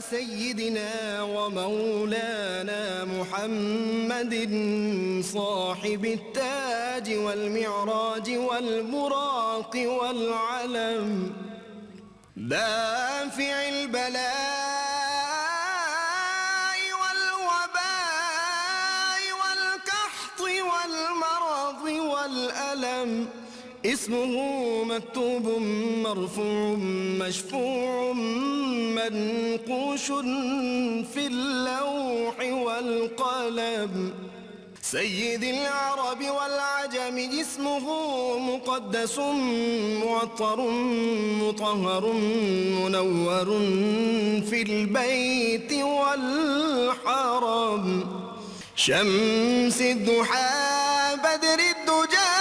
سيدنا ومولانا محمد صاحب التاج والمعراج والبراق والعلم دافع البلاء والوباء والقحط والمرض والألم اسمه مكتوب مرفوع مشفوع منقوش في اللوح والقلم سيد العرب والعجم اسمه مقدس معطر مطهر منور في البيت والحرم شمس الضحى بدر الدجى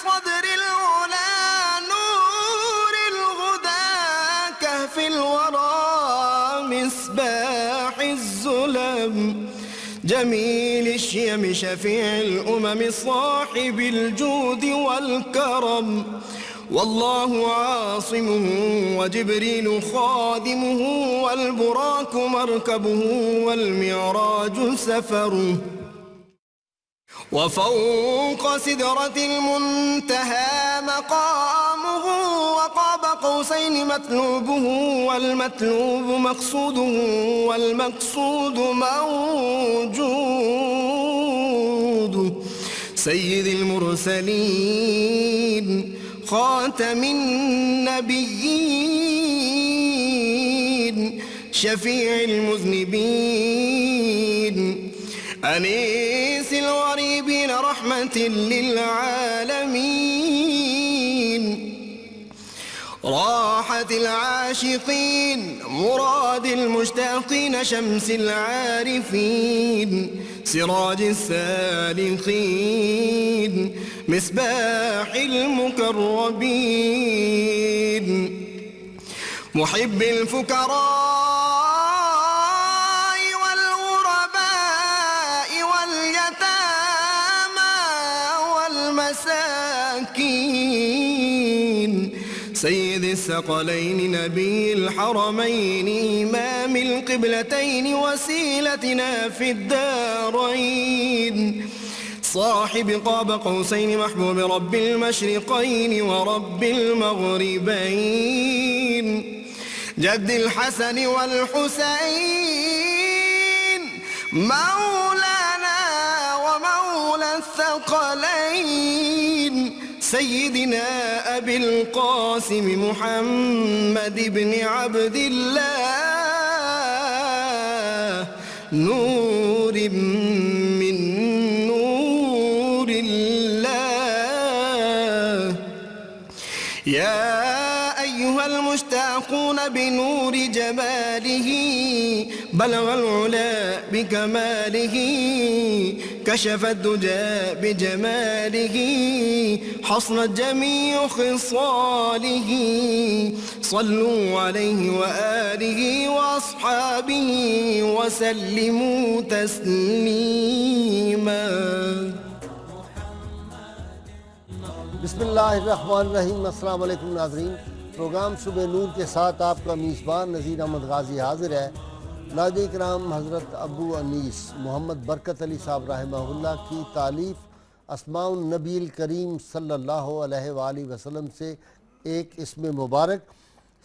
صدر العلا نور الهدى كهف الورى مصباح الظلم جميل الشيم شفيع الأمم صاحب الجود والكرم والله عاصمه وجبريل خادمه والبراق مركبه والمعراج سفره وفوق سدرة المنتهى مقامه وقاب قوسين مطلوبه والمطلوب مقصوده والمقصود موجود سيد المرسلين خاتم النبيين شفيع المذنبين أنيس الغريبين رحمة للعالمين راحة العاشقين مراد المشتاقين شمس العارفين سراج السالكين مصباح المقربين محب الفكراء سيد الثقلين نبي الحرمين إمام القبلتين وسيلتنا في الدارين صاحب قاب قوسين محبوب رب المشرقين ورب المغربين جد الحسن والحسين مولانا ومولى الثقلين سيدنا أبي القاسم محمد بن عبد الله نور من نور الله يا أيها المشتاقون بنور جماله بلغ العلا بكماله كشف الدجى بجماله حصنت جميع خصاله صلوا عليه وآله وأصحابه وسلموا تسليما بسم اللہ الرحمن الرحیم۔ السلام علیکم ناظرین، پروگرام صبح نور کے ساتھ آپ کا میزبان نذیر احمد غازی حاضر ہے۔ ناظرین کرام، حضرت ابو انیس محمد برکت علی صاحب رحمہ اللہ کی تالیف اسماء النبی الکریم صلی اللہ علیہ وآلہ وسلم سے ایک اسم مبارک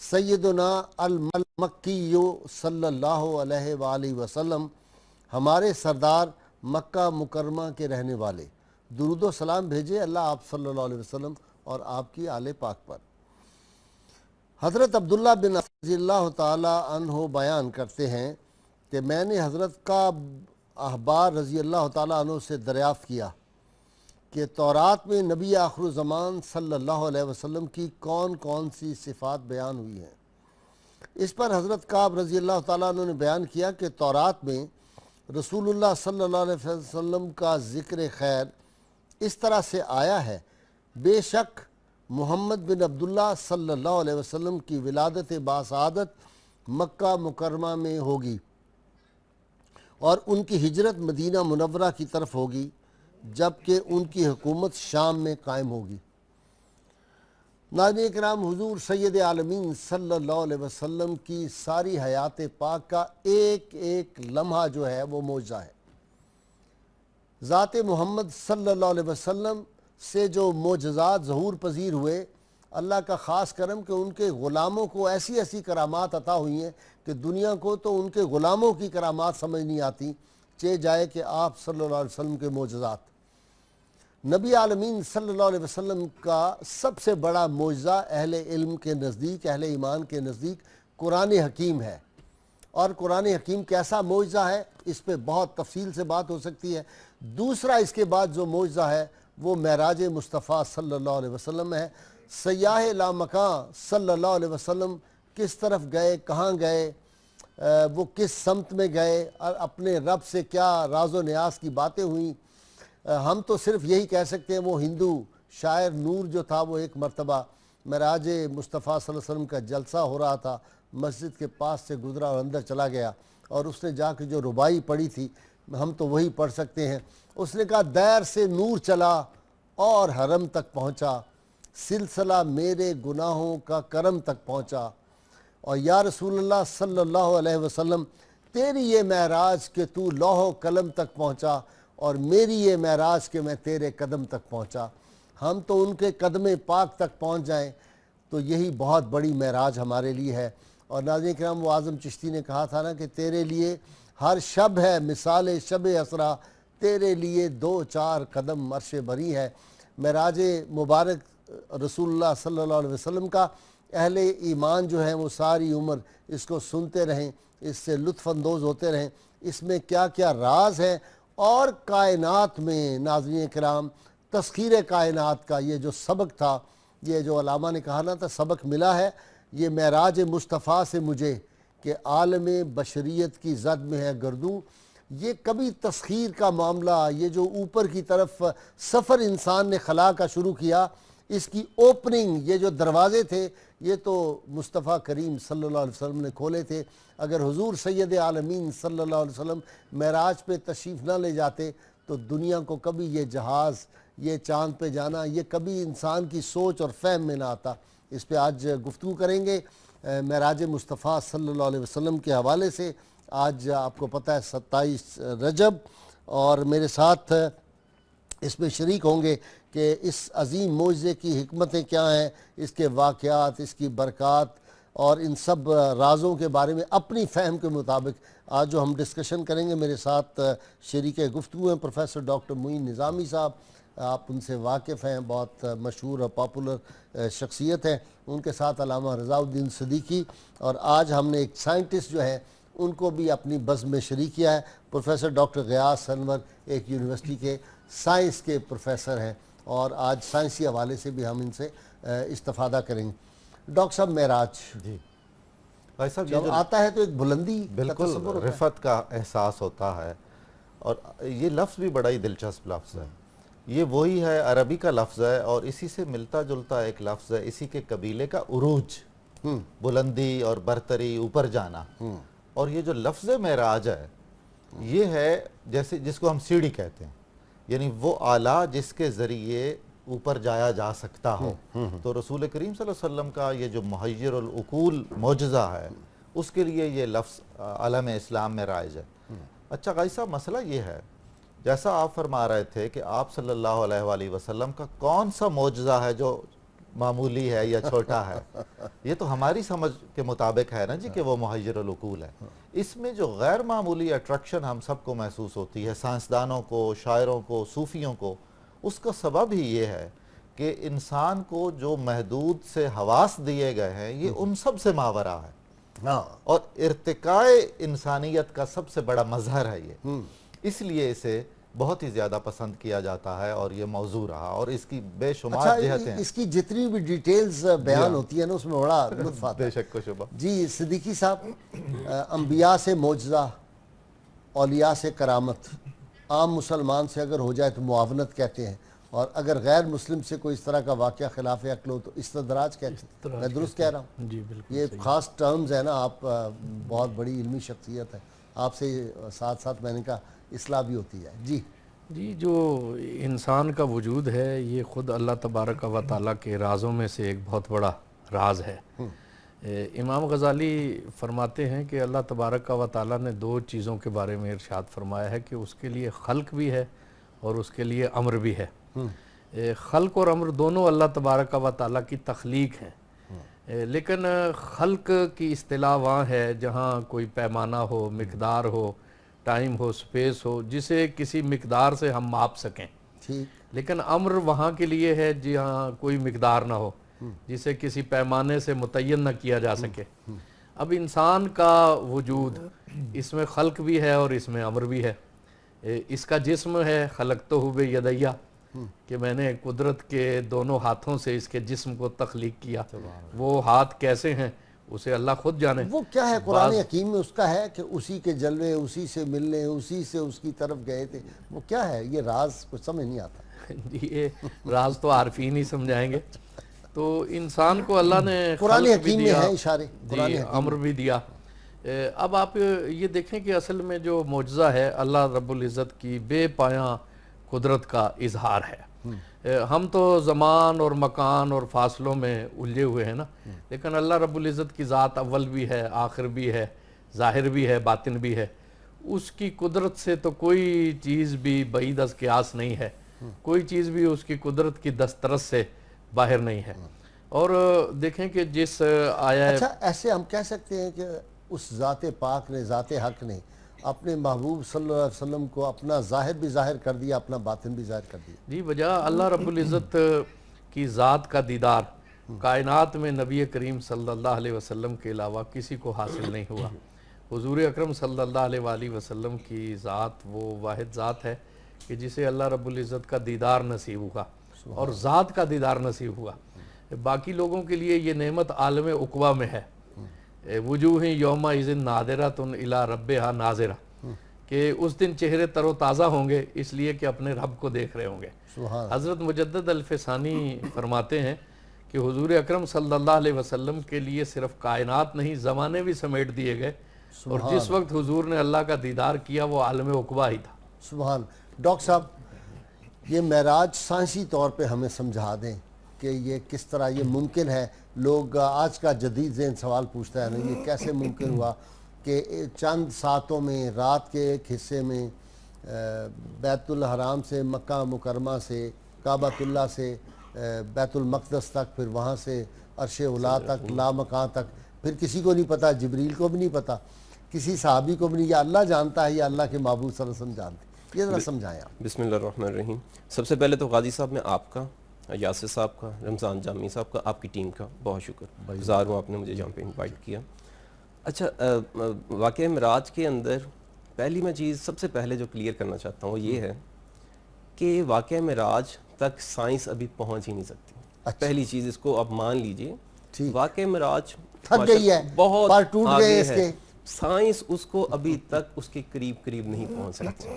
سیدنا المکی صلی اللہ علیہ وآلہ وسلم، ہمارے سردار مکہ مکرمہ کے رہنے والے، درود و سلام بھیجے اللہ آپ صلی اللہ علیہ وسلم اور آپ کی آل پاک پر۔ حضرت عبداللہ بن رضی اللہ تعالی عنہ بیان کرتے ہیں کہ میں نے حضرت کعب احبار رضی اللہ تعالی عنہ سے دریافت کیا کہ تورات میں نبی آخر الزمان صلی اللہ علیہ وسلم کی کون کون سی صفات بیان ہوئی ہیں۔ اس پر حضرت کعب رضی اللہ تعالیٰ عنہ نے بیان کیا کہ تورات میں رسول اللہ صلی اللہ علیہ وسلم کا ذکر خیر اس طرح سے آیا ہے، بے شک محمد بن عبداللہ صلی اللہ علیہ وسلم کی ولادت باسعادت مکہ مکرمہ میں ہوگی اور ان کی ہجرت مدینہ منورہ کی طرف ہوگی، جبکہ ان کی حکومت شام میں قائم ہوگی۔ ناظرین کرام، حضور سید عالمین صلی اللہ علیہ وسلم کی ساری حیات پاک کا ایک ایک لمحہ جو ہے وہ معجزہ ہے۔ ذات محمد صلی اللہ علیہ وسلم سے جو معجزات ظہور پذیر ہوئے، اللہ کا خاص کرم کہ ان کے غلاموں کو ایسی ایسی کرامات عطا ہوئی ہیں کہ دنیا کو تو ان کے غلاموں کی کرامات سمجھ نہیں آتی، چہ جائے کہ آپ صلی اللہ علیہ وسلم کے معجزات۔ نبی عالمین صلی اللہ علیہ وسلم کا سب سے بڑا معجزہ اہل علم کے نزدیک، اہل ایمان کے نزدیک قرآن حکیم ہے۔ اور قرآن حکیم کیسا معجزہ ہے، اس پہ بہت تفصیل سے بات ہو سکتی ہے۔ دوسرا اس کے بعد جو معجزہ ہے وہ معراج مصطفیٰ صلی اللہ علیہ وسلم ہے۔ سیاح لامکاں صلی اللہ علیہ وسلم کس طرف گئے، کہاں گئے، وہ کس سمت میں گئے اور اپنے رب سے کیا راز و نیاز کی باتیں ہوئیں۔ ہم تو صرف یہی کہہ سکتے ہیں وہ ہندو شاعر نور جو تھا وہ ایک مرتبہ معراج مصطفیٰ صلی اللہ علیہ وسلم کا جلسہ ہو رہا تھا، مسجد کے پاس سے گزرا اور اندر چلا گیا، اور اس نے جا کے جو ربائی پڑھی تھی ہم تو وہی پڑھ سکتے ہیں۔ اس نے کہا دیر سے نور چلا اور حرم تک پہنچا، سلسلہ میرے گناہوں کا کرم تک پہنچا، اور یا رسول اللہ صلی اللہ علیہ وسلم تیری یہ معراج کہ تو لوح و قلم تک پہنچا، اور میری یہ معراج کہ میں تیرے قدم تک پہنچا۔ ہم تو ان کے قدم پاک تک پہنچ جائیں تو یہی بہت بڑی معراج ہمارے لیے ہے۔ اور ناظرین کرام، وہ اعظم چشتی نے کہا تھا نا کہ تیرے لیے ہر شب ہے مثال شب اسرا، تیرے لیے دو چار قدم عرش بری ہے۔ معراج مبارک رسول اللہ صلی اللہ علیہ وسلم کا اہل ایمان جو ہیں وہ ساری عمر اس کو سنتے رہیں، اس سے لطف اندوز ہوتے رہیں، اس میں کیا کیا راز ہے۔ اور کائنات میں ناظرین کرام، تسخیر کائنات کا یہ جو سبق تھا، یہ جو علامہ نے کہا نا تھا سبق ملا ہے یہ معراج مصطفیٰ سے مجھے کہ عالم بشریت کی زد میں ہے گردوں، یہ کبھی تسخیر کا معاملہ، یہ جو اوپر کی طرف سفر انسان نے خلا کا شروع کیا، اس کی اوپننگ، یہ جو دروازے تھے یہ تو مصطفیٰ کریم صلی اللہ علیہ وسلم نے کھولے تھے۔ اگر حضور سید عالمین صلی اللہ علیہ وسلم معراج پہ تشریف نہ لے جاتے تو دنیا کو کبھی یہ جہاز، یہ چاند پہ جانا، یہ کبھی انسان کی سوچ اور فہم میں نہ آتا۔ اس پہ آج گفتگو کریں گے معراج مصطفیٰ صلی اللہ علیہ وسلم کے حوالے سے۔ آج آپ کو پتہ ہے 27 رجب، اور میرے ساتھ اس میں شریک ہوں گے کہ اس عظیم معجزے کی حکمتیں کیا ہیں، اس کے واقعات، اس کی برکات اور ان سب رازوں کے بارے میں اپنی فہم کے مطابق آج جو ہم ڈسکشن کریں گے۔ میرے ساتھ شریک گفتگو ہیں پروفیسر ڈاکٹر معین نظامی صاحب، آپ ان سے واقف ہیں، بہت مشہور اور پاپولر شخصیت ہیں۔ ان کے ساتھ علامہ رضا الدین صدیقی، اور آج ہم نے ایک سائنٹسٹ جو ہے ان کو بھی اپنی بزم میں شریک کیا ہے، پروفیسر ڈاکٹر غیاث انور، ایک یونیورسٹی کے سائنس کے پروفیسر ہیں، اور آج سائنسی حوالے سے بھی ہم ان سے استفادہ کریں گے۔ ڈاکٹر صاحب، معراج جی بھائی صاحب، جب آتا ہے تو ایک بلندی کا بالکل تصور ہوتا ہے۔ رفعت کا احساس ہوتا ہے، اور یہ لفظ بھی بڑا ہی دلچسپ لفظ ہے۔ یہ وہی ہے، عربی کا لفظ ہے، اور اسی سے ملتا جلتا ایک لفظ ہے، اسی کے قبیلے کا عروج، بلندی اور برتری، اوپر جانا۔ اور یہ جو لفظ معراج ہے یہ ہے جیسے جس کو ہم سیڑھی کہتے ہیں، یعنی وہ آلہ جس کے ذریعے اوپر جایا جا سکتا ہو۔ تو رسول کریم صلی اللہ علیہ وسلم کا یہ جو محیر العقول معجزہ ہے، اس کے لیے یہ لفظ عالم اسلام میں رائج ہے۔ اچھا غائی صاحب، مسئلہ یہ ہے جیسا آپ فرما رہے تھے کہ آپ صلی اللہ علیہ وآلہ وسلم کا کون سا معجزہ ہے جو معمولی ہے یا چھوٹا ہے، یہ تو ہماری سمجھ کے مطابق ہے نا جی کہ وہ محیر العقول ہے۔ اس میں جو غیر معمولی اٹریکشن ہم سب کو محسوس ہوتی ہے، سائنسدانوں کو، شاعروں کو، صوفیوں کو، اس کا سبب ہی یہ ہے کہ انسان کو جو محدود سے حواس دیے گئے ہیں یہ ان سب سے ماورا ہے، اور ارتقاء انسانیت کا سب سے بڑا مظہر ہے یہ۔ اس لیے اسے بہت ہی زیادہ پسند کیا جاتا ہے، اور یہ موضوع رہا، اور اس کی بے شمار جہتیں ہیں۔ اس کی جتنی بھی ڈیٹیلز بیان ہوتی ہیں نا اس میں بڑا لطف آتا ہے۔ بے شک و شبہ۔ جی صدیقی صاحب، انبیاء سے معجزہ، اولیاء سے کرامت، عام مسلمان سے اگر ہو جائے تو معاونت کہتے ہیں، اور اگر غیر مسلم سے کوئی اس طرح کا واقعہ خلاف عقل ہو تو استدراج کہتے ہیں۔ میں درست کہہ رہا ہوں؟ جی بالکل، یہ خاص ٹرمز ہیں نا، آپ بہت بڑی علمی شخصیت ہے، آپ سے ساتھ ساتھ میں نے کہا اصلاح بھی ہوتی ہے۔ جی جی جو انسان کا وجود ہے یہ خود اللہ تبارک و تعالیٰ کے رازوں میں سے ایک بہت بڑا راز ہے۔ امام غزالی فرماتے ہیں کہ اللہ تبارک و تعالیٰ نے دو چیزوں کے بارے میں ارشاد فرمایا ہے کہ اس کے لیے خلق بھی ہے اور اس کے لیے امر بھی ہے۔ خلق اور امر دونوں اللہ تبارک و تعالیٰ کی تخلیق ہیں، لیکن خلق کی اصطلاح وہاں ہے جہاں کوئی پیمانہ ہو، مقدار ہو، ٹائم ہو، سپیس ہو، جسے کسی مقدار سے ہم ماپ سکیں۔ لیکن امر وہاں کے لیے ہے جہاں کوئی مقدار نہ ہو، جسے کسی پیمانے سے متعین نہ کیا جا سکے۔ اب انسان کا وجود اس میں خلق بھی ہے اور اس میں امر بھی ہے۔ اس کا جسم ہے خلقتہ بیدیہ، کہ میں نے قدرت کے دونوں ہاتھوں سے اس کے جسم کو تخلیق کیا۔ وہ ہاتھ کیسے ہیں اسے اللہ خود جانے۔ وہ کیا ہے قرآن حکیم میں اس کا ہے کہ اسی کے جلوے اسی سے ملنے، اسی سے اس کی طرف گئے تھے، وہ کیا ہے یہ راز کچھ سمجھ نہیں آتا۔ جی یہ راز تو عارفین ہی سمجھائیں گے۔ تو انسان کو اللہ نے قرآن خلق بھی حکیم میں دیا، ہے اشارے، جی امر بھی دیا۔ اب آپ یہ دیکھیں کہ اصل میں جو معجزہ ہے اللہ رب العزت کی بے پایاں قدرت کا اظہار ہے۔ ہم تو زمان اور مکان اور فاصلوں میں الجھے ہوئے ہیں نا، لیکن اللہ رب العزت کی ذات اول بھی ہے، آخر بھی ہے، ظاہر بھی ہے، باطن بھی ہے۔ اس کی قدرت سے تو کوئی چیز بھی بعید از قیاس نہیں ہے، کوئی چیز بھی اس کی قدرت کی دسترس سے باہر نہیں ہے۔ اور دیکھیں کہ جس آیا اچھا ایسے ہم کہہ سکتے ہیں کہ اس ذات پاک نے، ذات حق نے اپنے محبوب صلی اللہ علیہ وسلم کو اپنا ظاہر بھی ظاہر کر دیا، اپنا باطن بھی ظاہر کر دیا۔ جی وجہ اللہ رب العزت کی ذات کا دیدار کائنات میں نبی کریم صلی اللہ علیہ وسلم کے علاوہ کسی کو حاصل نہیں ہوا۔ حضور اکرم صلی اللہ علیہ وآلہ وسلم کی ذات وہ واحد ذات ہے کہ جسے اللہ رب العزت کا دیدار نصیب ہوا اور ذات کا دیدار نصیب ہوا۔ باقی لوگوں کے لیے یہ نعمت عالم عقبہ میں ہے، وجوہ یومئذ ناظرۃ الی ربہا ناظرہ، کہ اس دن چہرے تر و تازہ ہوں گے اس لیے کہ اپنے رب کو دیکھ رہے ہوں گے۔ حضرت مجدد الفسانی فرماتے ہیں کہ حضور اکرم صلی اللہ علیہ وسلم کے لیے صرف کائنات نہیں زمانے بھی سمیٹ دیے گئے، اور جس وقت حضور نے اللہ کا دیدار کیا وہ عالم عقبہ ہی تھا۔ سبحان۔ ڈاکٹر صاحب یہ معراج سائنسی طور پہ ہمیں سمجھا دیں کہ یہ کس طرح یہ ممکن ہے۔ لوگ آج کا جدید ذہن سوال پوچھتا ہے نا یہ کیسے ممکن ہوا کہ چند ساعتوں میں رات کے ایک حصے میں بیت الحرام سے مکہ مکرمہ سے کعبۃ اللہ سے بیت المقدس تک، پھر وہاں سے عرش اولا تک، لامکان تک، پھر کسی کو نہیں پتا، جبریل کو بھی نہیں پتا، کسی صحابی کو بھی نہیں، یا اللہ جانتا ہے یا اللہ کے محبوب صلی اللہ علیہ وسلم جانتے ہیں۔ یہ ذرا سمجھائیں آپ۔ بسم اللہ الرحمن الرحیم۔ سب سے پہلے تو قاضی صاحب میں آپ کا، یاسر صاحب کا، رمضان جامی صاحب کا، آپ کی ٹیم کا بہت شکر گزار ہوں، آپ نے مجھے یہاں پہ انوائٹ کیا۔ اچھا واقعہ معراج کے اندر پہلی میں چیز سب سے پہلے جو کلیئر کرنا چاہتا ہوں وہ یہ ہے کہ واقعہ معراج تک سائنس ابھی پہنچ ہی نہیں سکتی۔ پہلی چیز اس کو آپ مان لیجئے، واقعہ معراج تھک گئی ہے، بہت پر ٹوٹ گئے اس کے، سائنس اس کو ابھی تک اس کے قریب نہیں پہنچ سکتی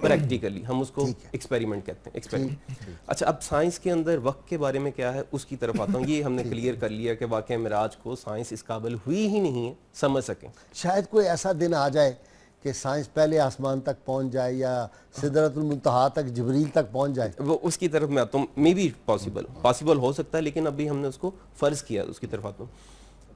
پریکٹیکلی، ہم اس کو ایکسپیریمنٹ کہتے ہیں، ایکسپیریمنٹ۔ اچھا اب سائنس کے اندر وقت کے بارے میں کیا ہے اس کی طرف آتا ہوں۔ یہ ہم نے کلیئر کر لیا کہ واقعہ معراج کو سائنس اس قابل ہوئی ہی نہیں ہے سمجھ سکیں۔ شاید کوئی ایسا دن آ جائے کہ سائنس پہلے آسمان تک پہنچ جائے یا سدرۃ المنتہا تک، جبریل تک پہنچ جائے، وہ اس کی طرف میں آتا ہوں، مے بی پاسبل ہو سکتا ہے، لیکن ابھی ہم نے اس کو فرض کیا، اس کی طرف آتا ہوں۔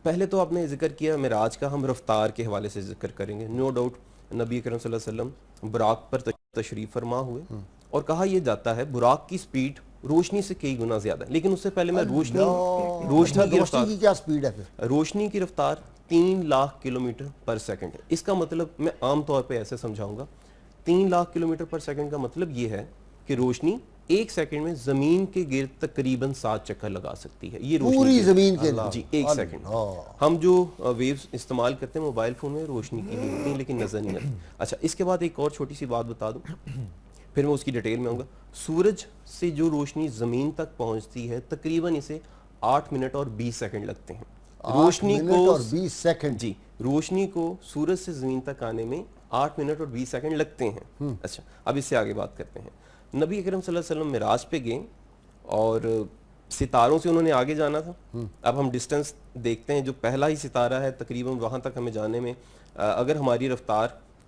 پہلے تو آپ نے ذکر کیا معراج کا، ہم رفتار کے حوالے سے ذکر کریں گے۔ نو ڈاؤٹ نبی کریم صلی اللہ علیہ وسلم براق پر تشریف فرما ہوئے اور کہا یہ جاتا ہے براق کی سپیڈ روشنی سے کئی گنا زیادہ ہے، لیکن اس سے پہلے میں روشنی کی کیا سپیڈ ہے پھر؟ روشنی کی رفتار 3 لاکھ کلومیٹر پر سیکنڈ ہے۔ اس کا مطلب میں عام طور پہ ایسے سمجھاؤں گا، 3 لاکھ کلومیٹر پر سیکنڈ کا مطلب یہ ہے کہ روشنی ایک سیکنڈ میں زمین کے گرد تقریباً 7 چکر لگا سکتی ہے۔ یہ روشنی پوری زمین کے جی ایک سیکنڈ۔ ہم جو ویوز استعمال کرتے ہیں موبائل فون میں روشنی کی بھی ہوتی ہیں لیکن نظر نہیں آتی۔ اچھا اس کے بعد ایک اور چھوٹی سی بات بتا دوں پھر میں اس کی ڈیٹیل میں آؤں گا۔ سورج سے جو روشنی زمین تک پہنچتی ہے تقریباً اسے 8 منٹ اور 20 سیکنڈ لگتے ہیں۔ روشنی کو 20 سیکنڈ، جی روشنی کو سورج سے زمین تک آنے میں 8 منٹ اور 20 سیکنڈ لگتے ہیں۔ اچھا اب اس سے آگے بات کرتے ہیں۔ نبی اکرم صلی اللہ علیہ وسلم معراج پہ گئے اور ستاروں سے انہوں نے آگے جانا تھا۔ اب ہم ڈسٹنس دیکھتے ہیں، جو پہلا ہی ستارہ ہے تقریباً وہاں تک ہمیں جانے میں اگر ہماری رفتار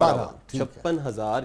56,000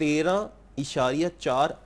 13.4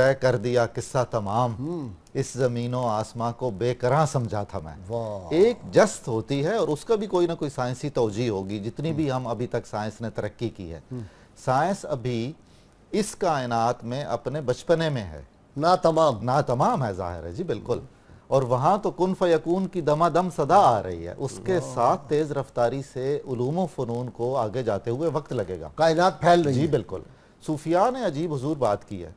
طے کر دیا قصہ تمام، اس زمین و آسماں کو بے کراں سمجھا تھا میں۔ واہ، ایک جست ہوتی ہے اور اس کا بھی کوئی نہ کوئی سائنسی توجیہ ہوگی، جتنی بھی ہم ابھی تک سائنس نے ترقی کی ہے۔ سائنس ابھی اس کائنات میں اپنے بچپنے میں ہے، ناتمام ہے، ظاہر ہے جی بالکل، اور وہاں تو کن فیکون کی دما دم صدا آ رہی ہے، اس کے ساتھ تیز رفتاری سے علوم و فنون کو آگے جاتے ہوئے وقت لگے گا۔ کائنات پھیل رہی جی ہے۔ بالکل۔ صوفیاء نے عجیب حضور بات کی ہے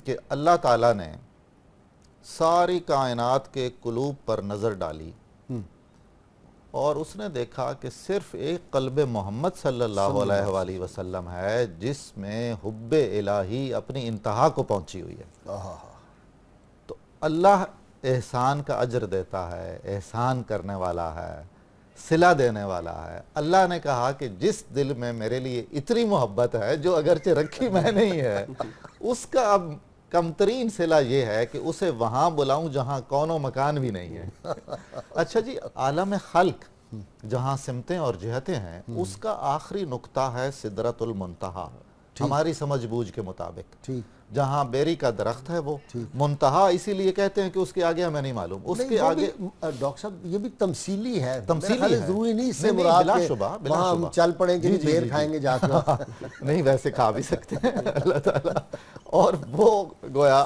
کہ اللہ تعالیٰ نے ساری کائنات کے قلوب پر نظر ڈالی اور اس نے دیکھا کہ صرف ایک قلب محمد صلی اللہ علیہ وآلہ وسلم ہے جس میں حب الہی اپنی انتہا کو پہنچی ہوئی ہے۔ تو اللہ احسان کا اجر دیتا ہے، احسان کرنے والا ہے، صلہ دینے والا ہے۔ اللہ نے کہا کہ جس دل میں میرے لیے اتنی محبت ہے جو اگرچہ رکھی میں نہیں ہے، اس کا اب کم ترین صلہ یہ ہے کہ اسے وہاں بلاؤں جہاں کون و مکان بھی نہیں ہے۔ اچھا جی، عالم خلق جہاں سمتیں اور جہتیں ہیں، اس کا آخری نقطہ ہے سدرۃ المنتہا، ہماری سمجھ بوجھ کے مطابق۔ جہاں بیری کا درخت ہے وہ منتہا اسی لیے کہتے ہیں کہ اس کے آگے ہمیں نہیں معلوم، اس کے آگے ڈاکٹر صاحب یہ بھی تمثیلی ہے، تمثیلی ہے، ضروری نہیں اس سے نہیں، مراد بلا کہ شبہ، بلا وہاں ہم شبہ چل پڑیں کہ جی، جی، بیر جی، کھائیں گے جا کے۔ نہیں ویسے کھا بھی سکتے ہیں اللہ تعالیٰ، اور وہ گویا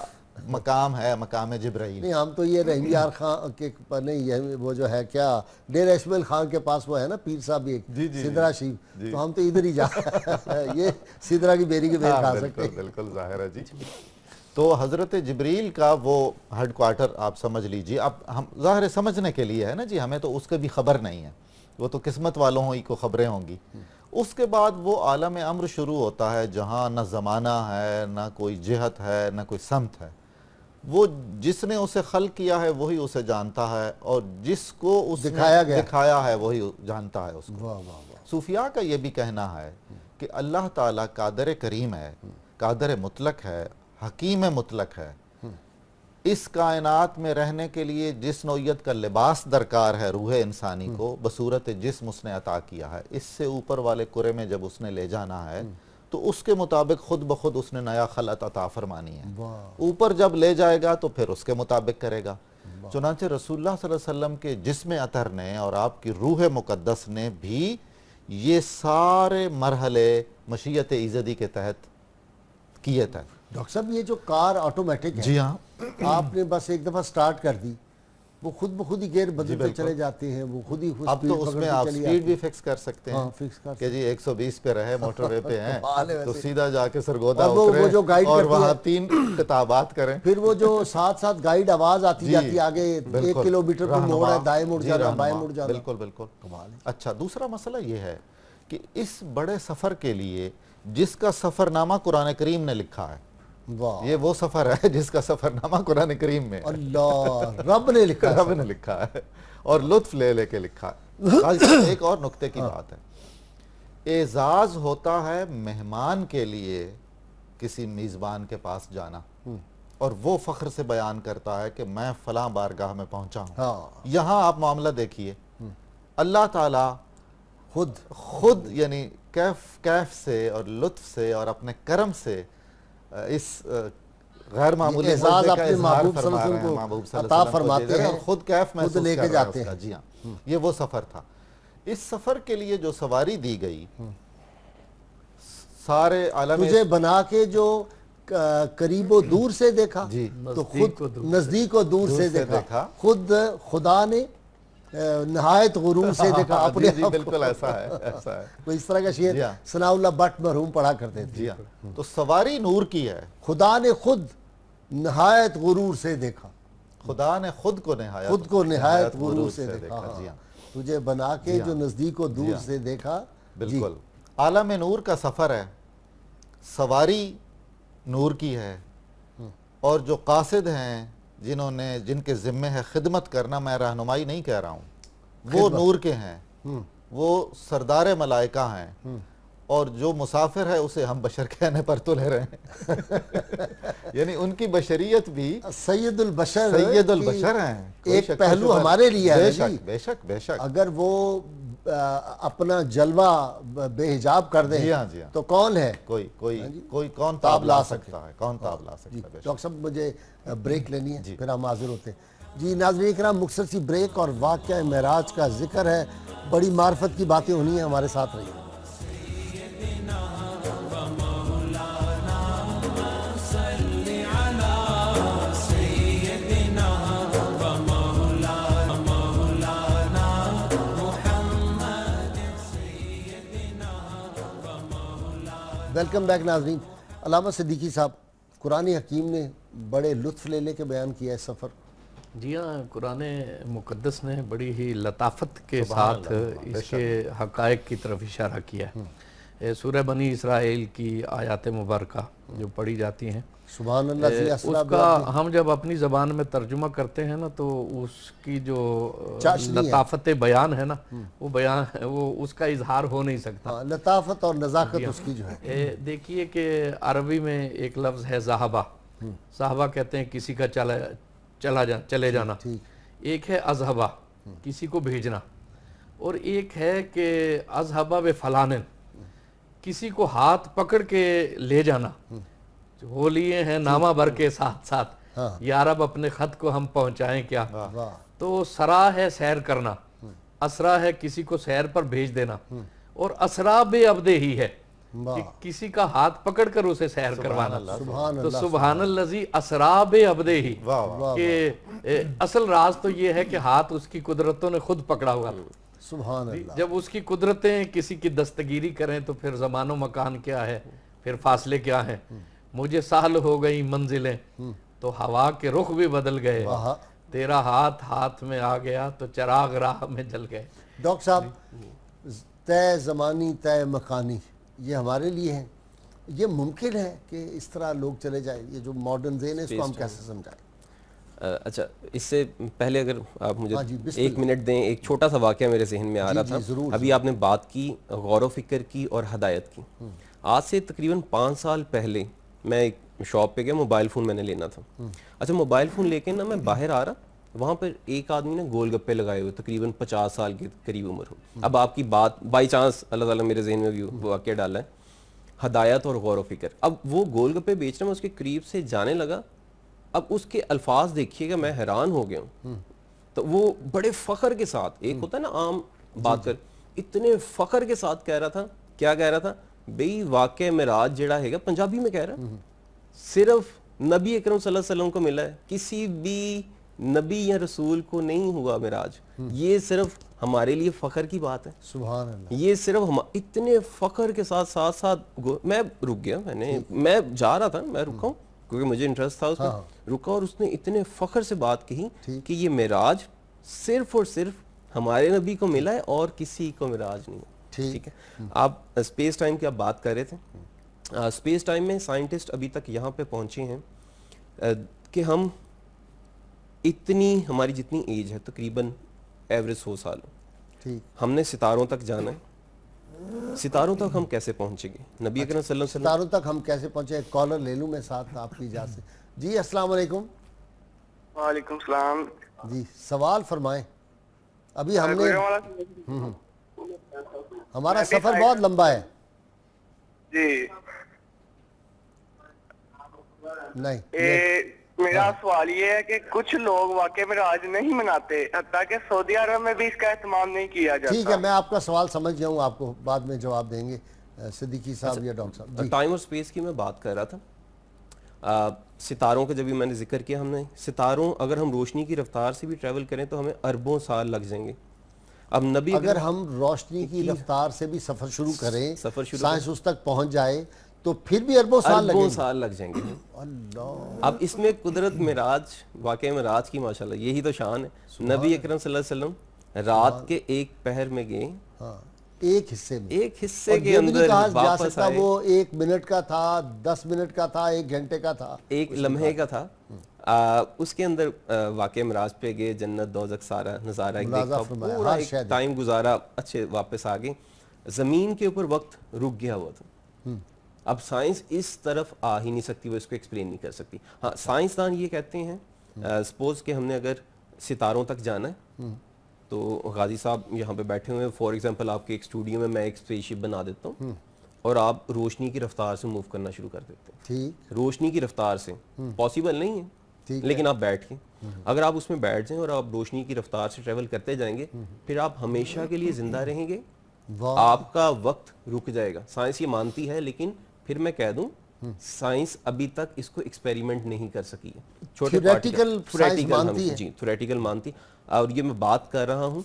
مقام ہے، مقام جبرائیل۔ نہیں، ہم تو یہ رحیم یار خان کے نہیں، یہ وہ جو ہے کیا ڈیرہ اسماعیل خان کے پاس وہ ہے نا پیر صاحب ایک سدرا شریف، تو ہم تو ادھر ہی جا یہ سدرا کی بیری کے بیر کھا سکتے ہیں۔ بالکل ظاہر ہے جی۔ تو حضرت جبریل کا وہ ہیڈ کوارٹر آپ سمجھ لیجئے، اب ہم ظاہر ہے سمجھنے کے لیے ہے نا جی، ہمیں تو اس کے بھی خبر نہیں ہے، وہ تو قسمت والوں ہی کو خبریں ہوں گی۔ اس کے بعد وہ عالم امر شروع ہوتا ہے جہاں نہ زمانہ ہے، نہ کوئی جہت ہے، نہ کوئی سمت ہے۔ وہ جس نے اسے خلق کیا ہے وہی اسے جانتا ہے، اور جس کو اس نے دکھایا ہے وہی جانتا ہے اس کو۔ صوفیاء کا یہ بھی کہنا ہے کہ اللہ تعالیٰ قادر کریم ہے، قادر مطلق ہے، حکیم مطلق ہے۔ اس کائنات میں رہنے کے لیے جس نوعیت کا لباس درکار ہے روح انسانی کو بصورت جسم اس نے عطا کیا ہے، اس سے اوپر والے کرے میں جب اس نے لے جانا ہے تو اس کے مطابق خود بخود اس نے نیا خلعت عطا فرمانی ہے۔ اوپر جب لے جائے گا تو پھر اس کے مطابق کرے گا۔ چنانچہ رسول اللہ صلی اللہ علیہ وسلم کے جسم اطہر نے اور آپ کی روح مقدس نے بھی یہ سارے مرحلے مشیت ایزدی کے تحت کیے تھے۔ ڈاکٹر صاحب یہ جو کار آٹومیٹک ہے، جی ہاں، آپ نے بس ایک دفعہ سٹارٹ کر دی، وہ خود بخود ہی گیئر بدلتے چلے جاتے ہیں، وہ خود ہی اب تو اس میں آپ سپیڈ بھی فکس کر سکتے ہیں فکس کر کہ جی 120 پہ رہے، موٹر وے پہ ہیں تو سیدھا جا کے سرگودا اور وہ جو اترے گائیڈ اور کرتی وہاں ہے 3 خطابات کریں۔ پھر وہ جو ساتھ ساتھ گائیڈ آواز آتی جاتی ہے آگے 1 کلومیٹر پر موڑ ہے، دائیں مڑ جانا، بائیں مڑ جانا۔ بالکل بالکل۔ اچھا، دوسرا مسئلہ یہ ہے کہ اس بڑے سفر کے لیے جس کا سفر نامہ قرآن کریم نے لکھا ہے، یہ وہ سفر ہے جس کا سفر نامہ قرآن کریم میں اللہ رب نے لکھا رب نے لکھا ہے اور لطف لے لے کے لکھا ہے۔ ایک اور نقطے کی بات ہے، اعزاز ہوتا ہے مہمان کے لیے کسی میزبان کے پاس جانا، اور وہ فخر سے بیان کرتا ہے کہ میں فلاں بارگاہ میں پہنچا ہوں۔ یہاں آپ معاملہ دیکھیے، اللہ تعالیٰ خود یعنی کیف سے اور لطف سے اور اپنے کرم سے اس غیر معمولی اعزاز معجزے کا اپنے اظہار محبوب صلی اللہ علیہ وسلم کو محبوب صلی اللہ علیہ عطا وسلم کو فرماتے دے رہے ہیں، اور خود کیف خود محسوس لے کے کر رہا ہے جاتے اس کا۔ ہیں۔ جی ہاں، یہ وہ سفر تھا۔ اس سفر کے لیے جو سواری دی گئی، سارے عالم تجھے بنا کے جو قریب و دور سے دیکھا تو خود نزدیک و دور سے دیکھا، خود خدا نے نہایت غرور سے دیکھا اپنے جی بالکل ایسا ہے، ایسا ہے۔ وہ اس طرح کا شعر ثناء اللہ بٹ مرحوم پڑھا کرتے تھے۔ جی ہاں، تو سواری نور کی ہے، خدا نے خود نہایت غرور سے دیکھا، خدا نے خود کو نہایت غرور سے دیکھا۔ جی ہاں، تجھے بنا کے جو نزدیک و دور سے دیکھا۔ بالکل عالم نور کا سفر ہے، سواری نور کی ہے، اور جو قاصد ہیں جن کے ذمہ ہے خدمت کرنا، میں رہنمائی نہیں کہہ رہا ہوں، وہ نور کے ہیں، وہ سردار ملائکہ ہیں، اور جو مسافر ہے اسے ہم بشر کہنے پر تو لے رہے ہیں یعنی ان کی بشریت بھی سید البشر ہیں، ایک پہلو ہمارے لیے ہے۔ بے شک بے شک۔ اگر وہ اپنا جلوہ بے حجاب کر دیں جی ہاں، جی ہاں۔ تو کون ہے؟ کوئی کون تاب لا سکتا ہے، کون تاب لا سکتا ہے؟ بے شک۔ ڈاکٹر صاحب مجھے بریک لینی ہے، پھر ہم حاضر ہوتے ہیں۔ جی ناظرین کرام، مختصر سی بریک اور واقعہ معراج کا ذکر ہے، بڑی معرفت کی باتیں ہونی ہیں، ہمارے ساتھ رہیے۔ ویلکم بیک ناظرین۔ علامہ صدیقی صاحب، قرآن حکیم نے بڑے لطف لے لے کے بیان کیا ہے سفر۔ جی ہاں، قرآن مقدس نے بڑی ہی لطافت کے ساتھ اس کے حقائق کی طرف اشارہ کیا ہے۔ سورہ بنی اسرائیل کی آیات مبارکہ جو پڑھی جاتی ہیں، سبحان اللہ ذی اسریٰ اس کا ہم جب اپنی زبان میں ترجمہ کرتے ہیں نا، تو اس کی جو لطافت بیان ہے نا، وہ اس کا اظہار ہو نہیں سکتا۔ لطافت اور نزاکت اس کی جو ہے۔ دیکھیے کہ عربی میں ایک لفظ ہے ذہبہ۔ ذہبہ کہتے ہیں کسی کا چلے جانا۔ ایک ہے اذہبہ، کسی کو بھیجنا، اور ایک ہے کہ اذہبہ بفلانن، کسی کو ہاتھ پکڑ کے لے جانا۔ وہ لیے ہیں نامہ بھر کے ساتھ ساتھ، یا رب اپنے خط کو ہم پہنچائیں کیا۔ تو سرا ہے سیر کرنا، اسرا ہے کسی کو سیر پر بھیج دینا، اور اسرا بے عبدہ ہی ہے کہ کسی کا ہاتھ پکڑ کر اسے سیر کروانا۔ تو سبحان الذی اسرا بے عبدہ ہی، کہ اصل راز تو یہ ہے کہ ہاتھ اس کی قدرتوں نے خود پکڑا ہوا تھا۔ سبحان اللہ۔ جب اس کی قدرتیں کسی کی دستگیری کریں تو پھر زمان و مکان کیا ہے، پھر فاصلے کیا ہیں۔ مجھے سہل ہو گئی منزلیں تو ہوا کے رخ بھی بدل گئے، تیرا ہاتھ میں آ گیا تو چراغ راہ میں جل گئے۔ ڈاکٹر صاحب، طے زمانی طے مکانی یہ ہمارے لیے ہیں، یہ ممکن ہے کہ اس طرح لوگ چلے جائیں؟ یہ جو ماڈرن ذہن ہے اس کو ہم کیسے سمجھائیں؟ اچھا، اس سے پہلے اگر آپ مجھے 1 منٹ دیں، ایک چھوٹا سا واقعہ میرے ذہن میں آ رہا تھا۔ ابھی آپ نے بات کی غور و فکر کی اور ہدایت کی۔ آج سے تقریباً 5 سال پہلے میں ایک شاپ پہ گیا، موبائل فون میں نے لینا تھا۔ اچھا، موبائل فون لے کے نا میں باہر آ رہا، وہاں پر ایک آدمی نے گول گپے لگائے ہوئے، تقریباً 50 سال کے قریب عمر ہو۔ اب آپ کی بات بائی چانس اللہ تعالیٰ میرے ذہن میں بھی واقعہ ڈالا ہے، ہدایت اور غور و فکر۔ اب وہ گول گپے بیچ رہے، میں اس کے قریب سے جانے لگا، اب اس کے الفاظ دیکھیے گا، میں حیران ہو گیا ہوں۔ تو وہ بڑے فخر کے ساتھ، ایک ہوتا ہے نا عام بات کر، اتنے فخر کے ساتھ کہہ رہا تھا، کیا کہہ رہا تھا؟ بھئی واقعہ معراج جڑا ہے گا، پنجابی میں کہہ رہا، صرف نبی اکرم صلی اللہ علیہ وسلم کو ملا ہے، کسی بھی نبی یا رسول کو نہیں ہوا معراج۔ یہ صرف ہمارے لیے فخر کی بات ہے۔ سبحان اللہ۔ یہ صرف اتنے فخر کے ساتھ ساتھ میں رک گیا، میں جا رہا تھا، میں رکا ہوں کیونکہ مجھے انٹرسٹ تھا اس میں، رکا، اور اس نے اتنے فخر سے بات کہی کہ یہ معراج صرف اور صرف ہمارے نبی کو ملا ہے اور کسی کو معراج نہیں۔ ٹھیک ہے، آپ اسپیس ٹائم کی آپ بات کر رہے تھے۔ اسپیس ٹائم میں سائنٹسٹ ابھی تک یہاں پہ پہنچے ہیں کہ ہم اتنی، ہماری جتنی ایج ہے تقریباً ایوریج 100 سال ہو، ہم نے ستاروں تک جانا ہے۔ ستاروں تک ہم کیسے پہنچیں گے؟ نبی اکرم صلی اللہ علیہ وسلم ستاروں تک ہم کیسے پہنچے؟ ایک کالر لے لوں میں ساتھ آپ کی اجازت سے۔ جی السلام علیکم۔ وعلیکم السلام۔ جی سوال فرمائیں۔ ابھی ہم نے ہمارا سفر بہت لمبا ہے۔ جی نہیں، میرا سوال یہ ہے کہ کچھ لوگ واقع معراج نہیں مناتے، حتیٰ کہ سعودی عرب میں بھی اس کا اہتمام نہیں کیا جاتا۔ ٹھیک ہے، میں آپ کا سوال سمجھ گیا ہوں، آپ کو بعد میں جواب دیں گے صدیقی صاحب یا ڈاکٹر صاحب۔ جی ٹائم اور سپیس کی میں بات کر رہا تھا۔ ستاروں کا جب بھی میں نے ذکر کیا، ہم نے ستاروں، اگر ہم روشنی کی رفتار سے بھی ٹریول کریں تو ہمیں اربوں سال لگ جائیں گے۔ اب نبی اگر ہم روشنی کی رفتار سے بھی سفر شروع کریں، سائنس اس تک پہنچ جائے تو پھر بھی اربوں سال لگ جائیں گے۔ اللہ، اب اس میں قدرت معراج، واقعہ معراج کی ماشاءاللہ یہی تو شان ہے۔ نبی اکرم صلی اللہ علیہ وسلم رات کے ایک پہر میں گئے، ایک حصے میں، ایک حصے کے اندر واپس آئے۔ وہ 1 منٹ کا تھا، 10 منٹ کا تھا، 1 گھنٹے کا تھا، 1 لمحے کا تھا۔ اس کے اندر واقع معراج پہ گئے، جنت دوزخ سارا نظارہ ایک دیکھا، پورا ایک ٹائم گزارا، اچھے واپس آ گئے۔ زمین کے اوپر وقت رک گیا ہوا تھا۔ اب سائنس اس طرف آ ہی نہیں سکتی، وہ اس کو ایکسپلین نہیں کر سکتی۔ ہاں، سائنسدان یہ کہتے ہیں سپوز کہ ہم نے اگر ستاروں تک جانا ہے تو غازی صاحب یہاں پہ بیٹھے ہوئے ہیں, فار ایگزامپل آپ کے ایک اسٹوڈیو میں ایک اسپیس شپ بنا دیتا ہوں اور آپ روشنی کی رفتار سے موو کرنا شروع کر دیتے ہیں. ٹھیک, روشنی کی رفتار سے پاسبل نہیں ہے, لیکن آپ بیٹھ کے اگر آپ اس میں بیٹھ جائیں اور آپ روشنی کی رفتار سے ٹریول کرتے جائیں گے, پھر آپ ہمیشہ کے لیے زندہ رہیں گے. آپ کا وقت رک جائے گا. سائنس یہ مانتی ہے, لیکن پھر میں کہہ دوں سائنس ابھی تک اس کو ایکسپیریمنٹ نہیں کر سکی ہے. چھوٹے تھیوریٹیکل مانتی. اور یہ میں بات کر رہا ہوں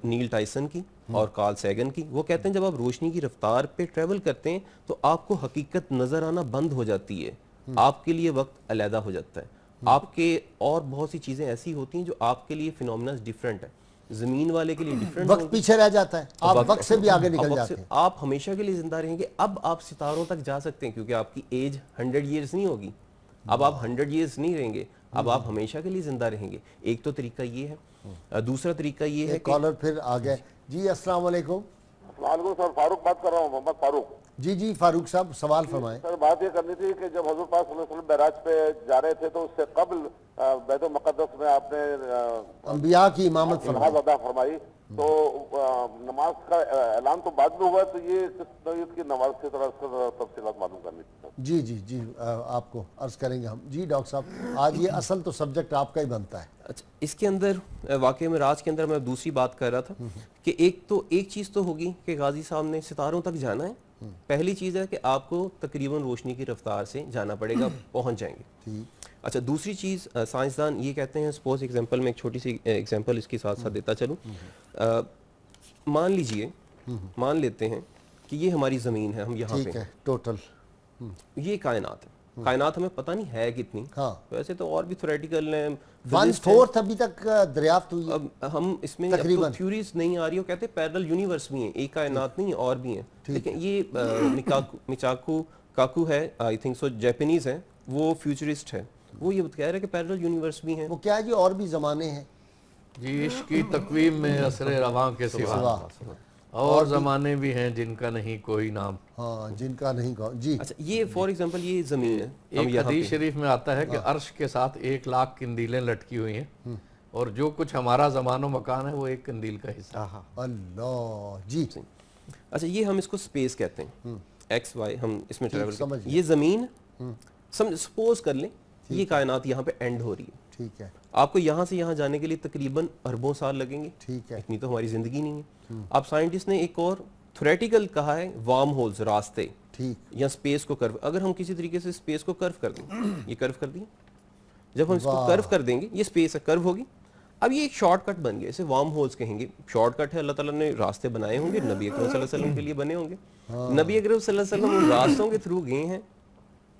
نیل ٹائسن کی اور کارل سیگن کی. وہ کہتے ہیں جب آپ روشنی کی رفتار پہ ٹریول کرتے ہیں تو آپ کو حقیقت نظر آنا بند ہو جاتی ہے, آپ کے لیے وقت علیحدہ ہو جاتا ہے. آپ کے اور بہت سی چیزیں ایسی ہوتی ہیں جو آپ کے لیے فینومیناز ڈیفرنٹ ہے, زمین والے کے لیے ڈیفرنٹ. وقت پیچھے رہ جاتا ہے, آپ وقت سے بھی آگے نکل جاتے ہیں. آپ ہمیشہ کے لیے زندہ رہیں گے. اب آپ ستاروں تک جا سکتے ہیں کیونکہ آپ کی ایج 100 ایئرز نہیں ہوگی. اب آپ 100 ایئرز نہیں رہیں گے, اب آپ ہمیشہ کے لیے زندہ رہیں گے. ایک تو طریقہ یہ ہے. دوسرا طریقہ یہ ہے کہ کالر پھر آ گئے. جی السلام علیکم. السلام علیکم سر, فاروق بات کر رہا ہوں, محمد فاروق. جی فاروق صاحب سوال فرمائیں. سر بات یہ کرنی تھی کہ جب حضور پاک صلی اللہ علیہ وسلم معراج پہ جا رہے تھے تو اس سے قبل بیت المقدس میں آپ نے انبیاء کی امامت نماز ادا فرمائی, تو نماز کا اعلان تو بعد میں ہوا, تو یہ کس نوعیت کی نماز کی طرح تفصیلات معلوم کرنی تھی. جی آپ کو عرض کریں گے ہم. جی ڈاکٹر صاحب, آج یہ اصل تو سبجیکٹ آپ کا ہی بنتا ہے. اچھا, اس کے اندر واقعہ معراج کے اندر میں دوسری بات کر رہا تھا کہ ایک چیز تو ہوگی کہ غازی صاحب نے ستاروں تک جانا ہے. پہلی چیز ہے کہ آپ کو تقریباً روشنی کی رفتار سے جانا پڑے گا, پہنچ جائیں گے. اچھا, دوسری چیز سائنسدان یہ کہتے ہیں, سپوز ایگزامپل میں ایک چھوٹی سی ایگزامپل اس کے ساتھ ساتھ دیتا چلوں. مان لیتے ہیں کہ یہ ہماری زمین ہے, ہم یہاں پہ ٹوٹل یہ کائنات ہے. کائنات ہمیں پتہ نہیں ہے کتنی, ویسے تو اور بھی تھیوریٹیکل ہیں. 1/4 ابھی تک دریافت ہوئی ہے. اب ہم اس میں تھیوریز نہیں آ رہی, وہ کہتے ہیں پیرل یونیورس بھی ہیں, ایک کائنات نہیں اور بھی ہیں. لیکن یہ میچاکو کاکو ہے, آئی تھنک سو جیپنیز ہے, وہ فیوچرسٹ ہے, وہ یہ کہہ رہا ہے کہ پیرل یونیورس بھی ہیں. وہ کیا ہے جی, اور بھی زمانے ہیں جی, عشق کی تقویم میں عصر رواں کے سوا اور زمانے بھی ہیں جن کا نہیں کوئی نام. ہاں, جن کا نہیں. جی اچھا, یہ فار ایگزامپل یہ زمین ہے. ایک حدیث شریف میں آتا ہے کہ عرش کے ساتھ 1,00,000 قندیلیں لٹکی ہوئی ہیں, اور جو کچھ ہمارا زمان و مکان ہے وہ ایک قندیل کا حصہ. اللہ. جی اچھا, یہ ہم اس کو سپیس کہتے ہیں, ایکس وائی, ہم اس میں ٹریول کرتے ہیں. یہ زمین سپوز کر لیں یہ کائنات یہاں پہ اینڈ ہو رہی ہے. ٹھیک ہے, آپ کو یہاں سے یہاں جانے کے لیے تقریباً اربوں سال لگیں گے. ٹھیک ہے, اتنی تو ہماری زندگی نہیں ہے. اب سائنٹسٹ نے ایک اور تھیوریٹیکل کہا ہے, وارم ہولز, راستے, یا سپیس کو کرو. اگر ہم کسی طریقے سے سپیس کو کرو کر دیں, یہ کرو کر دیں, جب ہم اس کو کرو کر دیں گے, یہ سپیس ہے, کرو ہوگی. اب یہ ایک شارٹ کٹ بن گیا, اسے وارم ہولز کہیں گے. شارٹ کٹ ہے, اللہ تعالیٰ نے راستے بنائے ہوں گے, نبی اکرم صلی اللہ علیہ وسلم کے لیے بنے ہوں گے. نبی اکرم صلی اللہ علیہ وسلم ان راستوں کے تھرو گئے ہیں,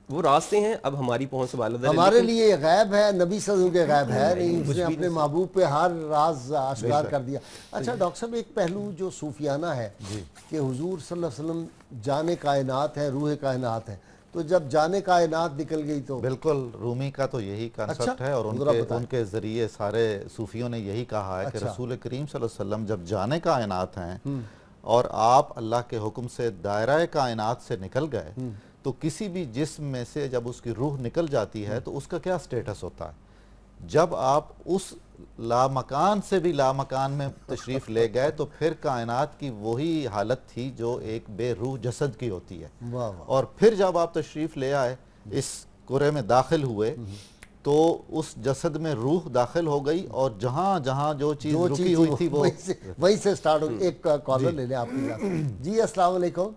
وہ راستے ہیں اب ہماری پہنچ سے بالاتر. ہمارے لیے یہ غیب ہے, نبی صلی اللہ علیہ وسلم کے غیب ہے نہیں, اس نے اپنے محبوب پہ ہر راز آشکار کر دیا. اچھا ڈاکٹر صاحب, ایک پہلو جو صوفیانہ ہے کہ حضور صلی اللہ علیہ وسلم جان کائنات ہے, روح کائنات ہے, تو جب جان کائنات نکل گئی تو بالکل رومی کا تو یہی کانسیپٹ ہے, اور ان کے ذریعے سارے صوفیوں نے یہی کہا ہے کہ رسول کریم صلی اللہ علیہ وسلم جب جان کائنات ہیں اور آپ اللہ کے حکم سے دائرہ کائنات سے نکل گئے, تو کسی بھی جسم میں سے جب اس کی روح نکل جاتی ہے تو اس کا کیا سٹیٹس ہوتا ہے. جب آپ اس لامکان سے بھی لامکان میں تشریف لے گئے تو پھر کائنات کی وہی حالت تھی جو ایک بے روح جسد کی ہوتی ہے. اور پھر جب آپ تشریف لے آئے, اس کرے میں داخل ہوئے, تو اس جسد میں روح داخل ہو گئی, اور جہاں جہاں جو چیز رکی ہوئی تھی وہیں سے سٹارٹ ہو گئی. ایک کالر لے لیں آپ کی بات. جی السلام علیکم.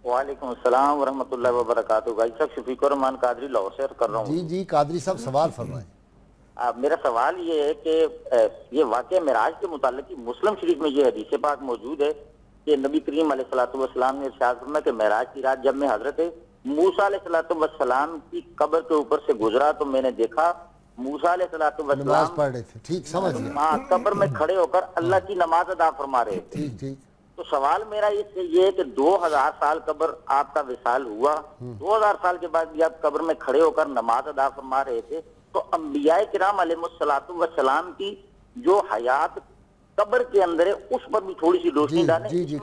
وعلیکم السلام ورحمۃ اللہ وبرکاتہ. بھائی صاحب شفیق الرحمان قادری لاہور سے کر رہا ہوں. جی قادری صاحب سوال فرمائیں. میرا سوال یہ ہے کہ یہ واقعہ معراج کے متعلق مسلم شریف میں یہ حدیث پاک موجود ہے کہ نبی کریم علیہ الصلوۃ والسلام نے ارشاد فرمایا کہ معراج کی رات جب میں حضرت موسیٰ علیہ الصلوۃ والسلام کی قبر کے اوپر سے گزرا تو میں نے دیکھا موسیٰ علیہ الصلوۃ والسلام نماز پڑھ رہے تھے. ٹھیک, سمجھ گیا. قبر میں کھڑے ہو کر اللہ کی نماز ادا فرما رہے تھے. ٹھیک. تو سوال میرا یہ ہے کہ 2000 سال قبر آپ کا وصال ہوا, 2000 سال کے بعد بھی آپ قبر میں کھڑے ہو کر نماز ادا فرما رہے تھے, تو انبیاء کرام علیہ الصلوۃ والسلام کی جو حیات قبر کے اندر ہے اس پر بھی تھوڑی سی روشنی ڈالیں. جی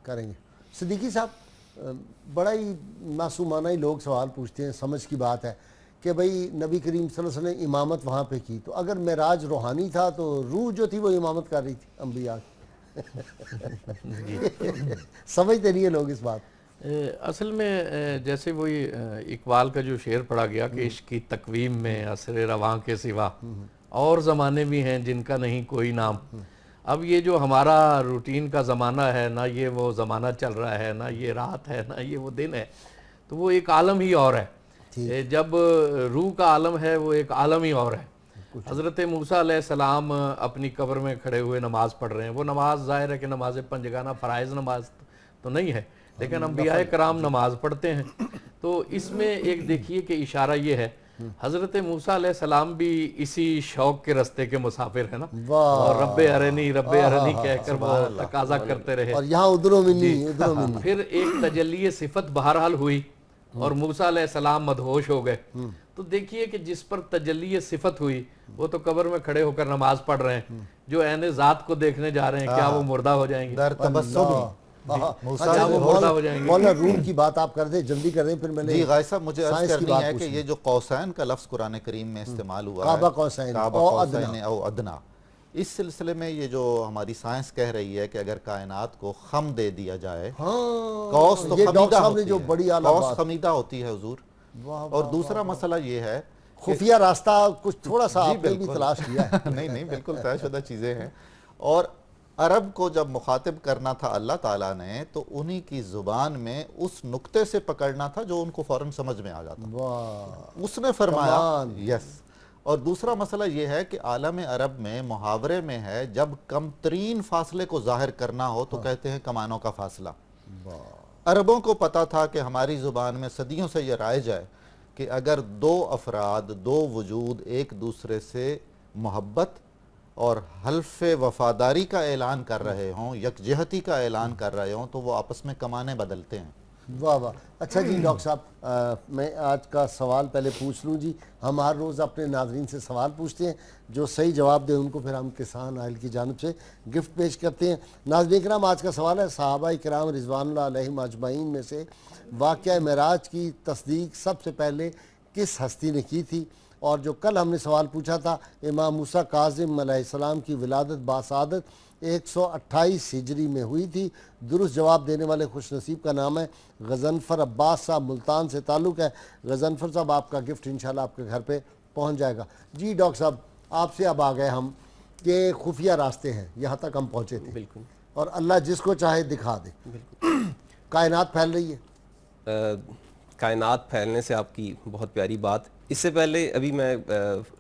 کریں گے. صدیقی صاحب, بڑا ہی معصومانہ ہی لوگ سوال پوچھتے ہیں, سمجھ کی بات ہے کہ بھئی نبی کریم صلی اللہ علیہ وسلم نے امامت وہاں پہ کی، تو اگر معراج روحانی تھا تو روح جو تھی وہ امامت کر رہی تھی انبیاء کی. سمجھتے نہیں ہیں لوگ اس بات. اصل میں جیسے وہی اقبال کا جو شعر پڑھا گیا کہ عشق کی تقویم میں عصر رواں کے سوا اور زمانے بھی ہیں جن کا نہیں کوئی نام. اب یہ جو ہمارا روٹین کا زمانہ ہے، نہ یہ وہ زمانہ چل رہا ہے، نہ یہ رات ہے، نہ یہ وہ دن ہے، تو وہ ایک عالم ہی اور ہے. جب روح کا عالم ہے وہ ایک عالم ہی اور ہے. حضرت موسیٰ علیہ السلام اپنی قبر میں کھڑے ہوئے نماز پڑھ رہے ہیں. وہ نماز ظاہر ہے کہ نماز پنجگانہ فرائض نماز تو نہیں ہے، لیکن انبیاء کرام نماز پڑھتے ہیں. تو اس میں ایک دیکھیے کہ اشارہ یہ ہے، حضرت موسیٰ علیہ السلام بھی اسی شوق کے رستے کے مسافر ہیں نا، اور رب ارنی رب ارنی کہہ کر وہ تقاضا کرتے رہے. اور یہاں ادھروں منی ادھروں منی. پھر ایک تجلی صفت بہرحال ہوئی اور موسیٰ علیہ السلام مدہوش ہو گئے. تو دیکھیے کہ جس پر تجلی صفت ہوئی وہ تو قبر میں کھڑے ہو کر نماز پڑھ رہے ہیں. جو عین ذات کو دیکھنے جا رہے ہیں کیا وہ مردہ ہو جائیں گے؟ در تبسم مولانا روم کی بات آپ کر دیں، جلدی کر دیں. پھر میں نے جی غازی صاحب مجھے عرض کرنی ہے کہ یہ جو قوسین کا لفظ قرآن کریم میں استعمال ہوا ہے، کعبہ قوسین او ادنا، اس سلسلے میں یہ جو ہماری سائنس کہہ رہی ہے کہ اگر کائنات کو خم دے دیا جائے، قوس تو خمیدہ ہوتی ہے، قوس خمیدہ ہوتی ہے حضور. اور دوسرا مسئلہ یہ ہے خفیہ راستہ کچھ تھوڑا سا آپ نے بھی تلاش کیا ہے. نہیں بالکل طے شدہ چیزیں ہیں. اور عرب کو جب مخاطب کرنا تھا اللہ تعالیٰ نے تو انہی کی زبان میں اس نقطے سے پکڑنا تھا جو ان کو فوراً سمجھ میں آ جاتا. اس نے فرمایا یس. اور دوسرا مسئلہ یہ ہے کہ عالم عرب میں محاورے میں ہے جب کم ترین فاصلے کو ظاہر کرنا ہو تو کہتے ہیں کمانوں کا فاصلہ. عربوں کو پتا تھا کہ ہماری زبان میں صدیوں سے یہ رائج ہے کہ اگر دو افراد، دو وجود ایک دوسرے سے محبت اور حلف وفاداری کا اعلان کر رہے ہوں، یکجہتی کا اعلان کر رہے ہوں، تو وہ آپس میں کمانے بدلتے ہیں. واہ واہ. اچھا جی ڈاکٹر صاحب، میں آج کا سوال پہلے پوچھ لوں. جی ہم ہر روز اپنے ناظرین سے سوال پوچھتے ہیں، جو صحیح جواب دیں ان کو پھر ہم کسان آئل کی جانب سے گفٹ پیش کرتے ہیں. ناظرین کرام، آج کا سوال ہے صحابہ کرام رضوان اللہ علیہم اجمعین میں سے واقعہ معراج کی تصدیق سب سے پہلے کس ہستی نے کی تھی؟ اور جو کل ہم نے سوال پوچھا تھا امام موسیٰ کاظم علیہ السلام کی ولادت باسعادت 128 ہجری میں ہوئی تھی. درست جواب دینے والے خوش نصیب کا نام ہے غضنفر عباس صاحب، ملتان سے تعلق ہے. غضنفر صاحب آپ کا گفٹ انشاءاللہ آپ کے گھر پہ پہنچ جائے گا. جی ڈاکٹر صاحب، آپ سے اب آ گئے ہم کہ خفیہ راستے ہیں، یہاں تک ہم پہنچے تھے. بالکل. اور اللہ جس کو چاہے دکھا دے. کائنات پھیل رہی ہے. کائنات پھیلنے سے آپ کی بہت پیاری بات. اس سے پہلے ابھی میں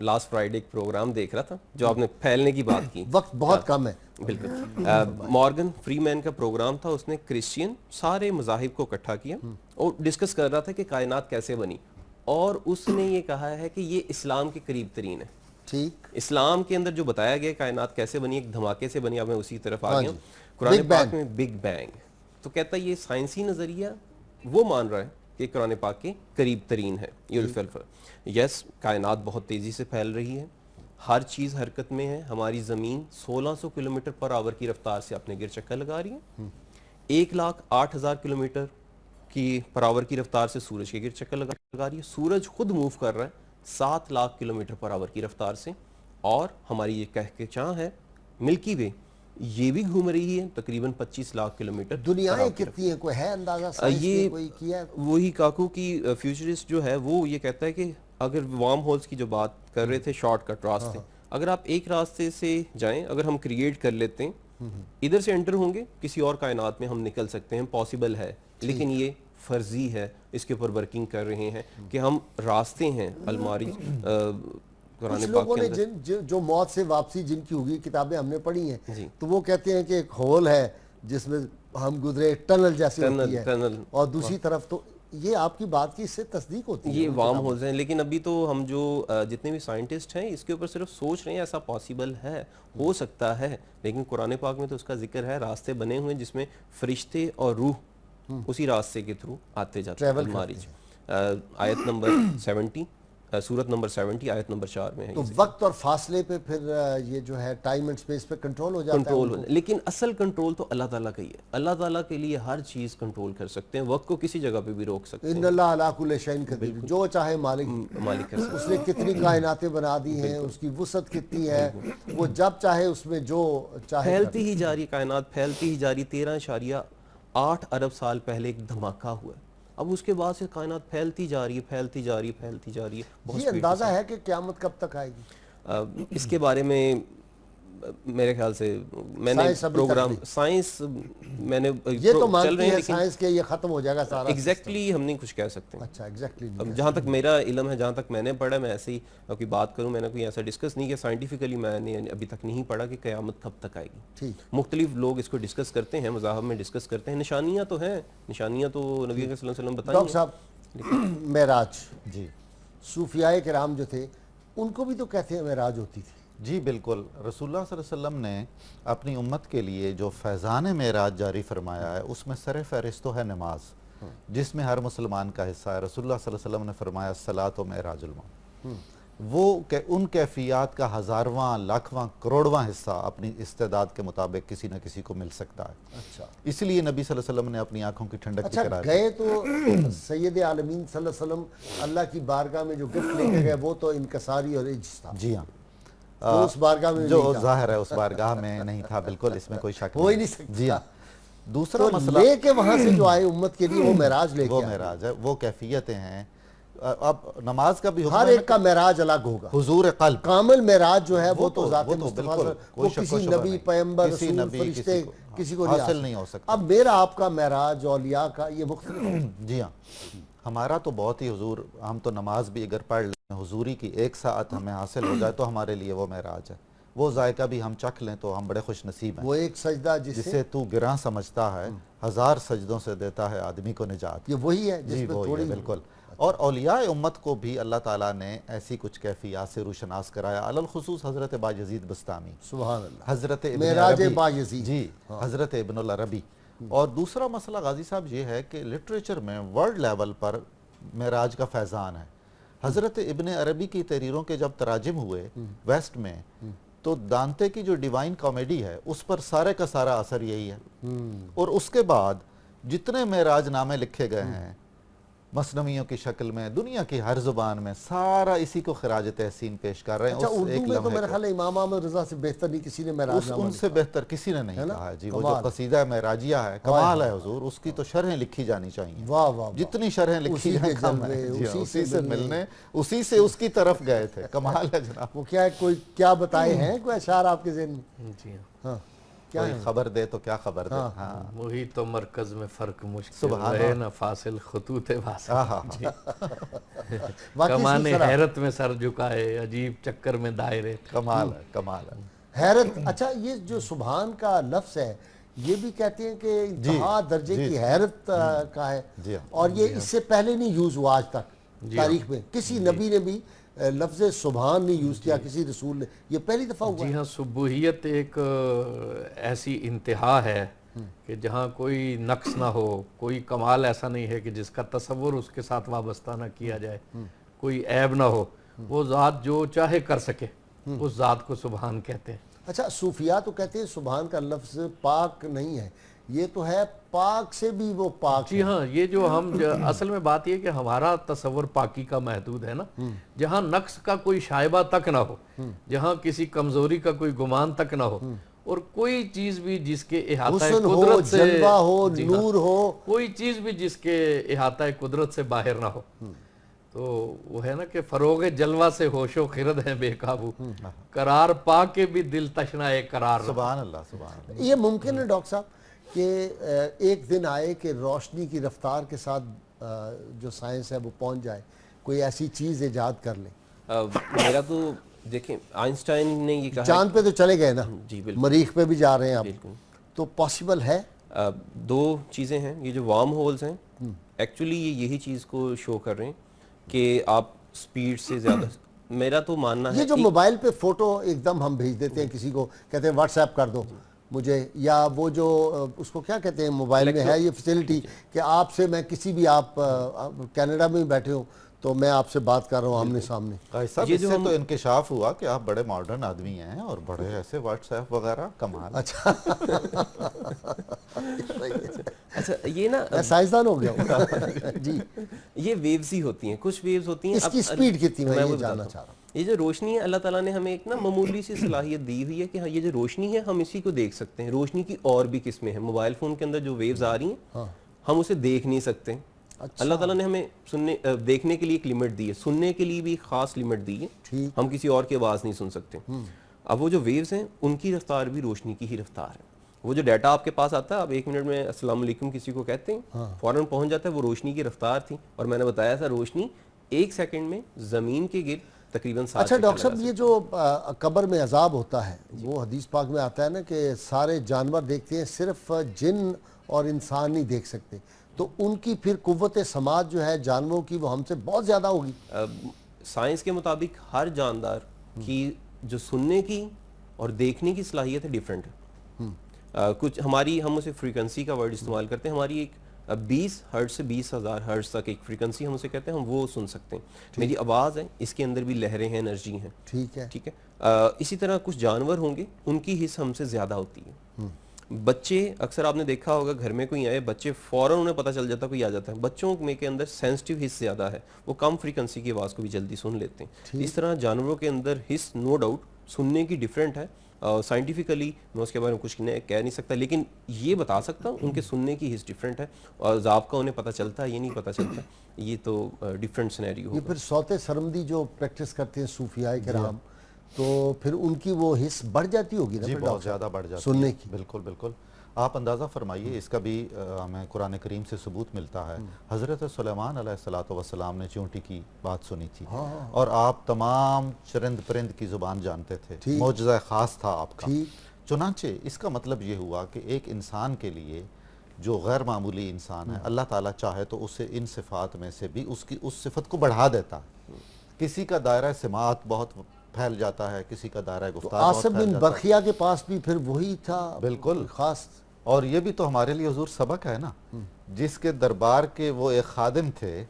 لاسٹ فرائیڈے ایک پروگرام دیکھ رہا تھا جو آپ نے پھیلنے کی بات کی. وقت بہت کم ہے. بالکل. مارگن فری مین کا پروگرام تھا، اس نے کرسچین سارے مذاہب کو اکٹھا کیا اور ڈسکس کر رہا تھا کہ کائنات کیسے بنی، اور اس نے یہ کہا ہے کہ یہ اسلام کے قریب ترین ہے. ٹھیک. اسلام کے اندر جو بتایا گیا کائنات کیسے بنی، ایک دھماکے سے بنی. اب میں اسی طرف آ گیا. قرآن پاک میں بگ بینگ تو کہتا ہے یہ سائنسی نظریہ وہ مان رہا ہے کہ قرآن پاک کے قریب ترین ہے. یس، کائنات بہت تیزی سے پھیل رہی ہے، ہر چیز حرکت میں ہے. ہماری زمین 1600 کلومیٹر پر آور کی رفتار سے اپنے گر چکر لگا رہی ہے. 1,08,000 کلومیٹر کی پر آور کی رفتار سے سورج کے گر چکر لگا رہی ہے. سورج خود موو کر رہا ہے 7 لاکھ کلومیٹر پر آور کی رفتار سے. اور ہماری یہ کہکشاں ہے ملکی وے، یہ بھی گھوم رہی ہے تقریباً 25 لاکھ کلومیٹر. دنیایں کتنی ہیں، کوئی ہے اندازہ سائنس نے کوئی کیا؟ وہی کاکو کی فیوچرسٹ جو ہے وہ یہ کہتا ہے کہ اگر وارم ہولز کی جو بات کر رہے تھے، شارٹ کٹ راستے، اگر آپ ایک راستے سے جائیں، اگر ہم کریٹ کر لیتے ہیں، ادھر سے انٹر ہوں گے کسی اور کائنات میں ہم نکل سکتے ہیں، پاسبل ہے. لیکن یہ فرضی ہے، اس کے اوپر ورکنگ کر رہے ہیں کہ ہم راستے ہیں الماری. کچھ لوگوں نے جو موت سے واپسی جن کی ہوگی کتابیں ہم نے پڑھی ہیں، تو وہ کہتے ہیں کہ ایک ہول ہے جس میں ہم گزرے، ٹنل جیسے ہوتی ہے، اور دوسری طرف تو یہ آپ کی بات کی اس سے تصدیق ہوتی ہے. یہ وارم ہولز ہیں. لیکن ابھی تو ہم جو جتنے بھی سائنٹسٹ ہیں اس کے اوپر صرف سوچ رہے ہیں ایسا پاسبل ہے، ہو سکتا ہے. لیکن قرآن پاک میں تو اس کا ذکر ہے، راستے بنے ہوئے جس میں فرشتے اور روح اسی راستے کے تھرو آتے جاتے ہیں. المارج آیت نمبر 70 سورت نمبر 70 آیت نمبر 4 میں ہے. تو وقت اور فاصلے پہ پھر یہ جو ہے ٹائم اینڈ سپیس پہ کنٹرول ہو جاتا ہے. کنٹرول لیکن اصل کنٹرول تو اللہ تعالیٰ کا ہی ہے. اللہ تعالیٰ کے لیے ہر چیز کنٹرول کر سکتے ہیں, وقت کو کسی جگہ پہ بھی روک سکتے ان ہیں. اللہ علی کل شیء قدیر, جو چاہے مالک کر سکتے اس نے کتنی کائناتیں بنا دی ہیں, اس کی وسعت کتنی ہے, وہ جب چاہے اس میں جو چاہے پھیلتی ہی جا رہی کائنات, پھیلتی ہی جا رہی. 13.8 ارب سال پہلے ایک دھماکہ ہوا ہے, اب اس کے بعد سے کائنات پھیلتی جا رہی ہے, پھیلتی جا رہی ہے, پھیلتی جا رہی ہے. بہت یہ اندازہ ہے کہ قیامت کب تک آئے گی؟ اس کے بارے میں میرے خیال سے میں نے پروگرام سائنس میں نے یہ تو مانتی ہے سائنس کے یہ ختم ہو جائے گا سارا. ایگزیکٹلی ہم نہیں کچھ کہہ سکتے. اچھا ایگزیکٹلی جہاں تک میرا علم ہے, جہاں تک میں نے پڑھا, میں ایسے ہی کوئی بات کروں, میں نے کوئی ایسا ڈسکس نہیں کیا سائنٹیفکلی, میں نے ابھی تک نہیں پڑھا کہ قیامت کب تک آئے گی. مختلف لوگ اس کو ڈسکس کرتے ہیں, مذاہب میں ڈسکس کرتے ہیں. نشانیاں تو ہیں, نشانیاں تو نبی صلی اللہ علیہ وسلم بتائیں. ڈاکٹر صاحب معراج, جی صوفیاء کرام جو تھے ان کو بھی تو کہتے ہیں معراج ہوتی تھی. جی بالکل, رسول اللہ صلی اللہ علیہ وسلم نے اپنی امت کے لیے جو فیضان معراج جاری فرمایا ہے اس میں سر فہرست تو ہے نماز, جس میں ہر مسلمان کا حصہ ہے. رسول اللہ صلی اللہ علیہ وسلم نے فرمایا الصلاۃ معراج المومن, وہ کہ ان کیفیات کا ہزارواں, لاکھواں, کروڑواں حصہ اپنی استعداد کے مطابق کسی نہ کسی کو مل سکتا ہے. اچھا, اس لیے نبی صلی اللہ علیہ وسلم نے اپنی آنکھوں کی ٹھنڈک اچھا کرا دی. گئے تو سید عالمین صلی اللہ علیہ وسلم اللہ کی بارگاہ میں جو گفٹ لے کے گئے وہ تو انکساری اور عجز تھا. جی ہاں, تو اس بارگاہ میں جو ظاہر ہے اس بارگاہ میں نہیں تھا, بالکل اس میں کوئی شک ہو ہی نہیں سکتا. جی ہاں. دوسرا مسئلہ لے کے وہاں سے جو آئے امت کے لیے وہ معراج لے کے وہ معراج ہے, وہ کیفیتیں ہیں. اب نماز کا بھی حکم ہر ایک کا معراج الگ ہوگا. حضور قلب کامل معراج جو ہے وہ تو ذات بالکل, مصطفیٰ, کوئی وہ شک و کسی شبہ نبی, نہیں. پیغمبر, کسی رسول, نبی, فرشتے کسی کو حاصل نہیں ہو سکتا. اب میرا آپ کا معراج اولیاء کا یہ مختلف ہے. جی ہاں, ہمارا تو بہت ہی حضور, ہم تو نماز بھی اگر پڑھ لیں حضوری کی 1 ساعت ہمیں حاصل ہو جائے تو ہمارے لیے وہ معراج ہے. وہ ذائقہ بھی ہم چکھ لیں تو ہم بڑے خوش نصیب ہیں. وہ ایک سجدہ جسے تو گراں سمجھتا ہے, 1000 سجدوں سے دیتا ہے آدمی کو نجات. یہ وہی ہے جس پہ تھوڑی بالکل. اور اولیاء امت کو بھی اللہ تعالیٰ نے ایسی کچھ کیفیات سے روشناس کرایا, علی الخصوص حضرت بایزید بستامی, سبحان اللہ, حضرت معراج بایزید, جی حضرت ابن العربی. اور دوسرا مسئلہ غازی صاحب یہ ہے کہ لٹریچر میں ورلڈ لیول پر معراج کا فیضان ہے. حضرت ابن عربی کی تحریروں کے جب تراجم ہوئے ویسٹ میں, تو دانتے کی جو ڈیوائن کامیڈی ہے اس پر سارے کا سارا اثر یہی ہے. اور اس کے بعد جتنے معراج نامے لکھے گئے ہیں مثنویوں کی شکل میں دنیا کی ہر زبان میں, سارا اسی کو خراج تحسین پیش کر رہے ہیں. اچھا اردو میں تو میرے خیال ہے امام احمد رضا سے بہتر نہیں کسی نے معراج نامہ ان سے بہتر کسی نے نہیں کہا ہے. جی وہ جو قصیدہ معراجیہ ہے کمال ہے حضور, اس کی تو شرحیں لکھی جانی چاہیے. واہ واہ, جتنی شرحیں لکھی جائیں کم ہے. اسی سے ملنے, اسی سے اس کی طرف گئے تھے. کمال ہے جناب. وہ کیا ہے, کوئی کیا بتائے ہیں, کوئی اشعار آپ کے ذہن میں؟ جی ہاں, کوئی خبر دے تو کیا خبر دے. ہاں, وہی تو مرکز میں فرق مشکل رہے نہ فاصل خطوط واصل. کمان حیرت میں سر جھکائے, عجیب چکر میں دائرے. کمال ہے, کمال ہے. حیرت. اچھا یہ جو سبحان کا لفظ ہے یہ بھی کہتے ہیں کہ انتہا درجے کی حیرت کا ہے, اور یہ اس سے پہلے نہیں یوز ہوا آج تک تاریخ میں. کسی نبی نے بھی لفظ سبحان نہیں یوز کیا, کسی رسول نے, یہ پہلی دفعہ ہوا. جی ہاں, سبوحیت ایک ایسی انتہا ہے کہ جہاں کوئی نقص نہ ہو, کوئی کمال ایسا نہیں ہے کہ جس کا تصور اس کے ساتھ وابستہ نہ کیا جائے, کوئی عیب نہ ہو. وہ ذات جو چاہے کر سکے, اس ذات کو سبحان کہتے ہیں. اچھا صوفیاء تو کہتے ہیں سبحان کا لفظ پاک نہیں ہے, یہ تو ہے پاک سے بھی وہ پاک. جی ہاں, یہ جو ہم اصل میں بات یہ کہ ہمارا تصور پاکی کا محدود ہے نا, جہاں نقص کا کوئی شائبہ تک نہ ہو, جہاں کسی کمزوری کا کوئی گمان تک نہ ہو, اور کوئی چیز بھی جس کے احاطہ قدرت سے, جلوہ ہو, نور ہو, کوئی چیز بھی جس کے احاطہ قدرت سے باہر نہ ہو. تو وہ ہے نا کہ فروغ جلوہ سے ہوش و خرد ہے بے قابو, قرار پا کے بھی دل تشنا ہے قرار. سبحان اللہ, سبحان اللہ. یہ ممکن ہے ڈاکٹر صاحب کہ ایک دن آئے کہ روشنی کی رفتار کے ساتھ جو سائنس ہے وہ پہنچ جائے, کوئی ایسی چیز ایجاد کر لیں. میرا تو دیکھیں آئنسٹائن نے یہ کہا, چاند پہ تو چلے گئے نا, جی بالکل, مریخ پہ بھی جا رہے ہیں آپ, تو پاسبل ہے. 2 چیزیں ہیں. یہ جو وارم ہولز ہیں ایکچولی یہ یہی چیز کو شو کر رہے ہیں کہ آپ سپیڈ سے زیادہ, میرا تو ماننا ہے یہ جو موبائل پہ فوٹو ایک دم ہم بھیج دیتے ہیں کسی کو, کہتے ہیں واٹس ایپ کر دو مجھے, یا وہ جو اس کو کیا کہتے ہیں موبائل میں ہے یہ فیسلٹی کہ آپ سے میں کسی بھی, آپ کینیڈا میں بیٹھے ہوں تو میں آپ سے بات کر رہا ہوں آمنے سامنے. قائد صاحب اس سے تو انکشاف ہوا کہ آپ بڑے ماڈرن آدمی ہیں اور بڑے ایسے واٹس ایپ وغیرہ کمال. اچھا اچھا یہ نا میں سائنسدان ہو گیا ہوں. جی یہ ویوز ہی ہوتی ہیں, کچھ ویوز ہوتی ہیں. اس کی سپیڈ کتنی میں یہ جاننا چاہ رہا ہوں. یہ جو روشنی ہے اللہ تعالیٰ نے ہمیں ایک نا معمولی سی صلاحیت دی ہوئی ہے کہ یہ جو روشنی ہے ہم اسی کو دیکھ سکتے ہیں. روشنی کی اور بھی قسمیں ہیں. موبائل فون کے اندر جو ویوز آ رہی ہیں ہم اسے دیکھ نہیں سکتے. اللہ تعالیٰ نے ہمیں دیکھنے کے لیے ایک لمٹ دی ہے, سننے کے لیے بھی خاص لمٹ دی ہے. ہم کسی اور کی آواز نہیں سن سکتے. اب وہ جو ویوز ہیں ان کی رفتار بھی روشنی کی ہی رفتار ہے. وہ جو ڈیٹا آپ کے پاس آتا ہے, آپ 1 منٹ میں السلام علیکم کسی کو کہتے ہیں, فوراً پہنچ جاتا ہے, وہ روشنی کی رفتار تھی. اور میں نے بتایا تھا روشنی 1 سیکنڈ میں زمین کے گرد تقریباً 7. اچھا ڈاکٹر صاحب, یہ جو قبر میں عذاب ہوتا ہے وہ حدیث پاک میں آتا ہے نا کہ سارے جانور دیکھتے ہیں, صرف جن اور انسان نہیں دیکھ سکتے, تو ان کی پھر قوت سماعت جو ہے جانوروں کی وہ ہم سے بہت زیادہ ہوگی. سائنس کے مطابق ہر جاندار کی جو سننے کی اور دیکھنے کی صلاحیت ہے ڈیفرنٹ ہے. کچھ ہماری, ہم اسے فریکوینسی کا ورڈ استعمال کرتے ہیں, ہماری ایک 20 ہرٹز سے 20,000 ہرٹز تک ایک فریکوینسی ہم اسے کہتے ہیں, ہم وہ سن سکتے ہیں. میری آواز ہے, اس کے اندر بھی لہریں ہیں, انرجی ہیں. ٹھیک ہے. اسی طرح کچھ جانور ہوں گے ان کی حس ہم سے زیادہ ہوتی ہے. بچے اکثر آپ نے دیکھا ہوگا گھر میں کوئی آئے, بچے فوراً انہیں پتہ چل جاتا کوئی آ جاتا ہے. بچوں میں کے اندر سینسٹیو حس زیادہ ہے, وہ کم فریکوینسی کی آواز کو بھی جلدی سن لیتے ہیں. اس طرح جانوروں کے اندر حس نو ڈاؤٹ سننے کی ڈیفرنٹ ہے. سائنٹیفکلی میں اس کے بارے میں کچھ کہہ نہیں سکتا, لیکن یہ بتا سکتا ہوں ان کے سننے کی حس ڈیفرنٹ ہے. اور عذاب کا انہیں پتہ چلتا ہے, یہ نہیں پتہ چلتا, یہ تو ڈیفرنٹ سینیریو ہوگا. یہ پھر صوت سرمدی جو پریکٹس کرتے ہیں صوفیاء کرام, تو پھر ان کی وہ حس بڑھ جاتی ہوگی نا؟ جی بہت زیادہ بڑھ جاتی سننے کی. بالکل بالکل. آپ اندازہ فرمائیے, اس کا بھی ہمیں قرآن کریم سے ثبوت ملتا ہے. حضرت سلیمان علیہ السلام نے چونٹی کی بات سنی تھی, اور آپ تمام چرند پرند کی زبان جانتے تھے, معجزہ خاص تھا آپ کا. چنانچہ اس کا مطلب یہ ہوا کہ ایک انسان کے لیے جو غیر معمولی انسان ہے, اللہ تعالیٰ چاہے تو اسے ان صفات میں سے بھی اس صفت کو بڑھا دیتا ہے. کسی کا دائرہ سماعت بہت پھیل جاتا ہے, کسی کا دائرہ گفتار بہت آصف بن برخیہ کے پاس بھی پھر وہی تھا. بالکل خاص. اور یہ بھی تو ہمارے لیے حضور سبق ہے نا, جس کے دربار کے وہ ایک خادم تھے,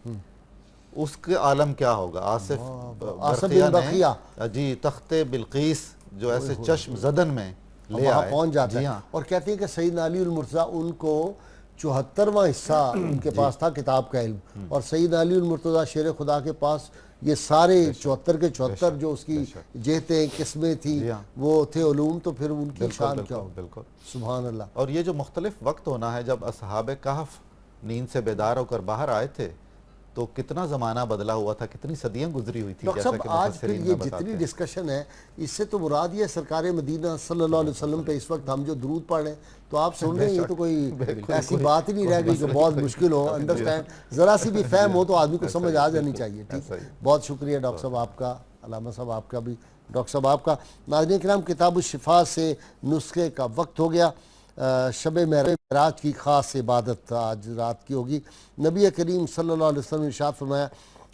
اس کے عالم کیا ہوگا. آصف بن برخیہ جی تخت بلقیس جو ایسے چشم زدن میں لے آئے, پہنچ جاتا ہے. اور کہتے ہیں کہ سیدنا علی المرتضیٰ ان کو 74واں حصہ ان کے پاس تھا کتاب کا علم, اور سیدنا علی المرتضیٰ شیر خدا کے پاس یہ سارے 74 کے 74 جو اس کی جہتیں قسمیں تھیں وہ تھے علوم. تو پھر ان کی شان کیا ہو. بالکل سبحان اللہ. اور یہ جو مختلف وقت ہونا ہے, جب اصحاب کہف نیند سے بیدار ہو کر باہر آئے تھے تو کتنا زمانہ بدلا ہوا تھا, کتنی صدیاں گزری ہوئی تھی. ڈاکٹر صاحب آج پھر یہ جتنی ڈسکشن ہے, اس سے تو مراد یہ سرکار مدینہ صلی اللہ علیہ وسلم پہ اس وقت ہم جو درود پڑھ رہے ہیں, تو آپ سن رہے ہیں, یہ تو کوئی ایسی بات ہی نہیں رہ گئی کہ بہت مشکل ہو انڈرسٹینڈ. ذرا سی بھی فہم ہو تو آدمی کو سمجھ آ جانی چاہیے. ٹھیک, بہت شکریہ ڈاکٹر صاحب آپ کا, علامہ صاحب آپ کا بھی, ڈاکٹر صاحب آپ کا. ناظرین کرام, کتاب الشفا سے نسخے کا وقت ہو گیا. شب معراج کی خاص عبادت آج رات کی ہوگی. نبی کریم صلی اللہ علیہ وسلم نے ارشاد فرمایا,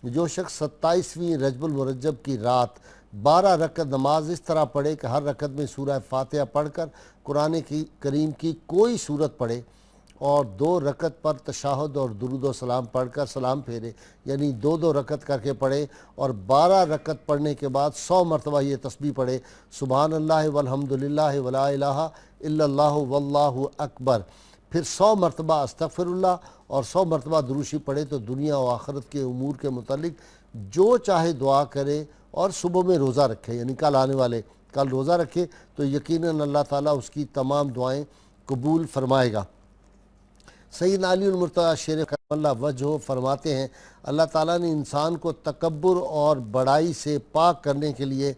جو شخص 27ویں رجب المرجب کی رات 12 رکعت نماز اس طرح پڑھے کہ ہر رکعت میں سورہ فاتحہ پڑھ کر قرآن کریم کی کوئی سورت پڑھے, اور 2 رکعت پر تشہد اور درود و سلام پڑھ کر سلام پھیرے, یعنی 2 رکعت کر کے پڑھے, اور 12 رکعت پڑھنے کے بعد 100 مرتبہ یہ تسبیح پڑھے, سبحان اللہ والحمدللہ ولا الہ الا اللہ واللہ اکبر. پھر 100 مرتبہ استغفر اللہ اور 100 مرتبہ دروشی پڑھے, تو دنیا و آخرت کے امور کے متعلق جو چاہے دعا کرے, اور صبح میں روزہ رکھے, یعنی کل آنے والے کل روزہ رکھے, تو یقیناً اللہ تعالیٰ اس کی تمام دعائیں قبول فرمائے گا. سیدنا علی المرتضیٰ شیر کرم اللہ وجہ فرماتے ہیں, اللہ تعالیٰ نے انسان کو تکبر اور بڑائی سے پاک کرنے کے لیے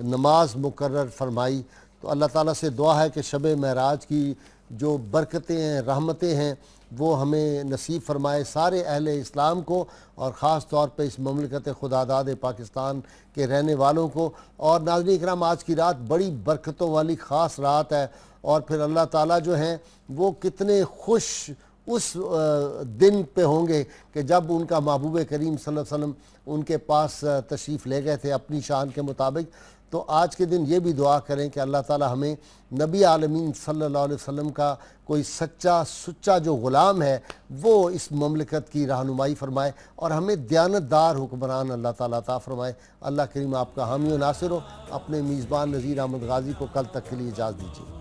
نماز مقرر فرمائی. تو اللہ تعالیٰ سے دعا ہے کہ شب معراج کی جو برکتیں ہیں, رحمتیں ہیں, وہ ہمیں نصیب فرمائے سارے اہل اسلام کو, اور خاص طور پہ اس مملکت خداداد پاکستان کے رہنے والوں کو. اور ناظرین اکرام, آج کی رات بڑی برکتوں والی خاص رات ہے, اور پھر اللہ تعالیٰ جو ہیں وہ کتنے خوش اس دن پہ ہوں گے کہ جب ان کا محبوب کریم صلی اللہ علیہ وسلم ان کے پاس تشریف لے گئے تھے اپنی شان کے مطابق. تو آج کے دن یہ بھی دعا کریں کہ اللہ تعالی ہمیں نبی عالمین صلی اللہ علیہ وسلم کا کوئی سچا جو غلام ہے وہ اس مملکت کی رہنمائی فرمائے اور ہمیں دیانتدار حکمران اللہ تعالیٰ عطا فرمائے۔ اللہ کریم آپ کا حامی و ناصر ہو۔ اپنے میزبان نذیر احمد غازی کو کل تک کے لیے اجازت دیجیے۔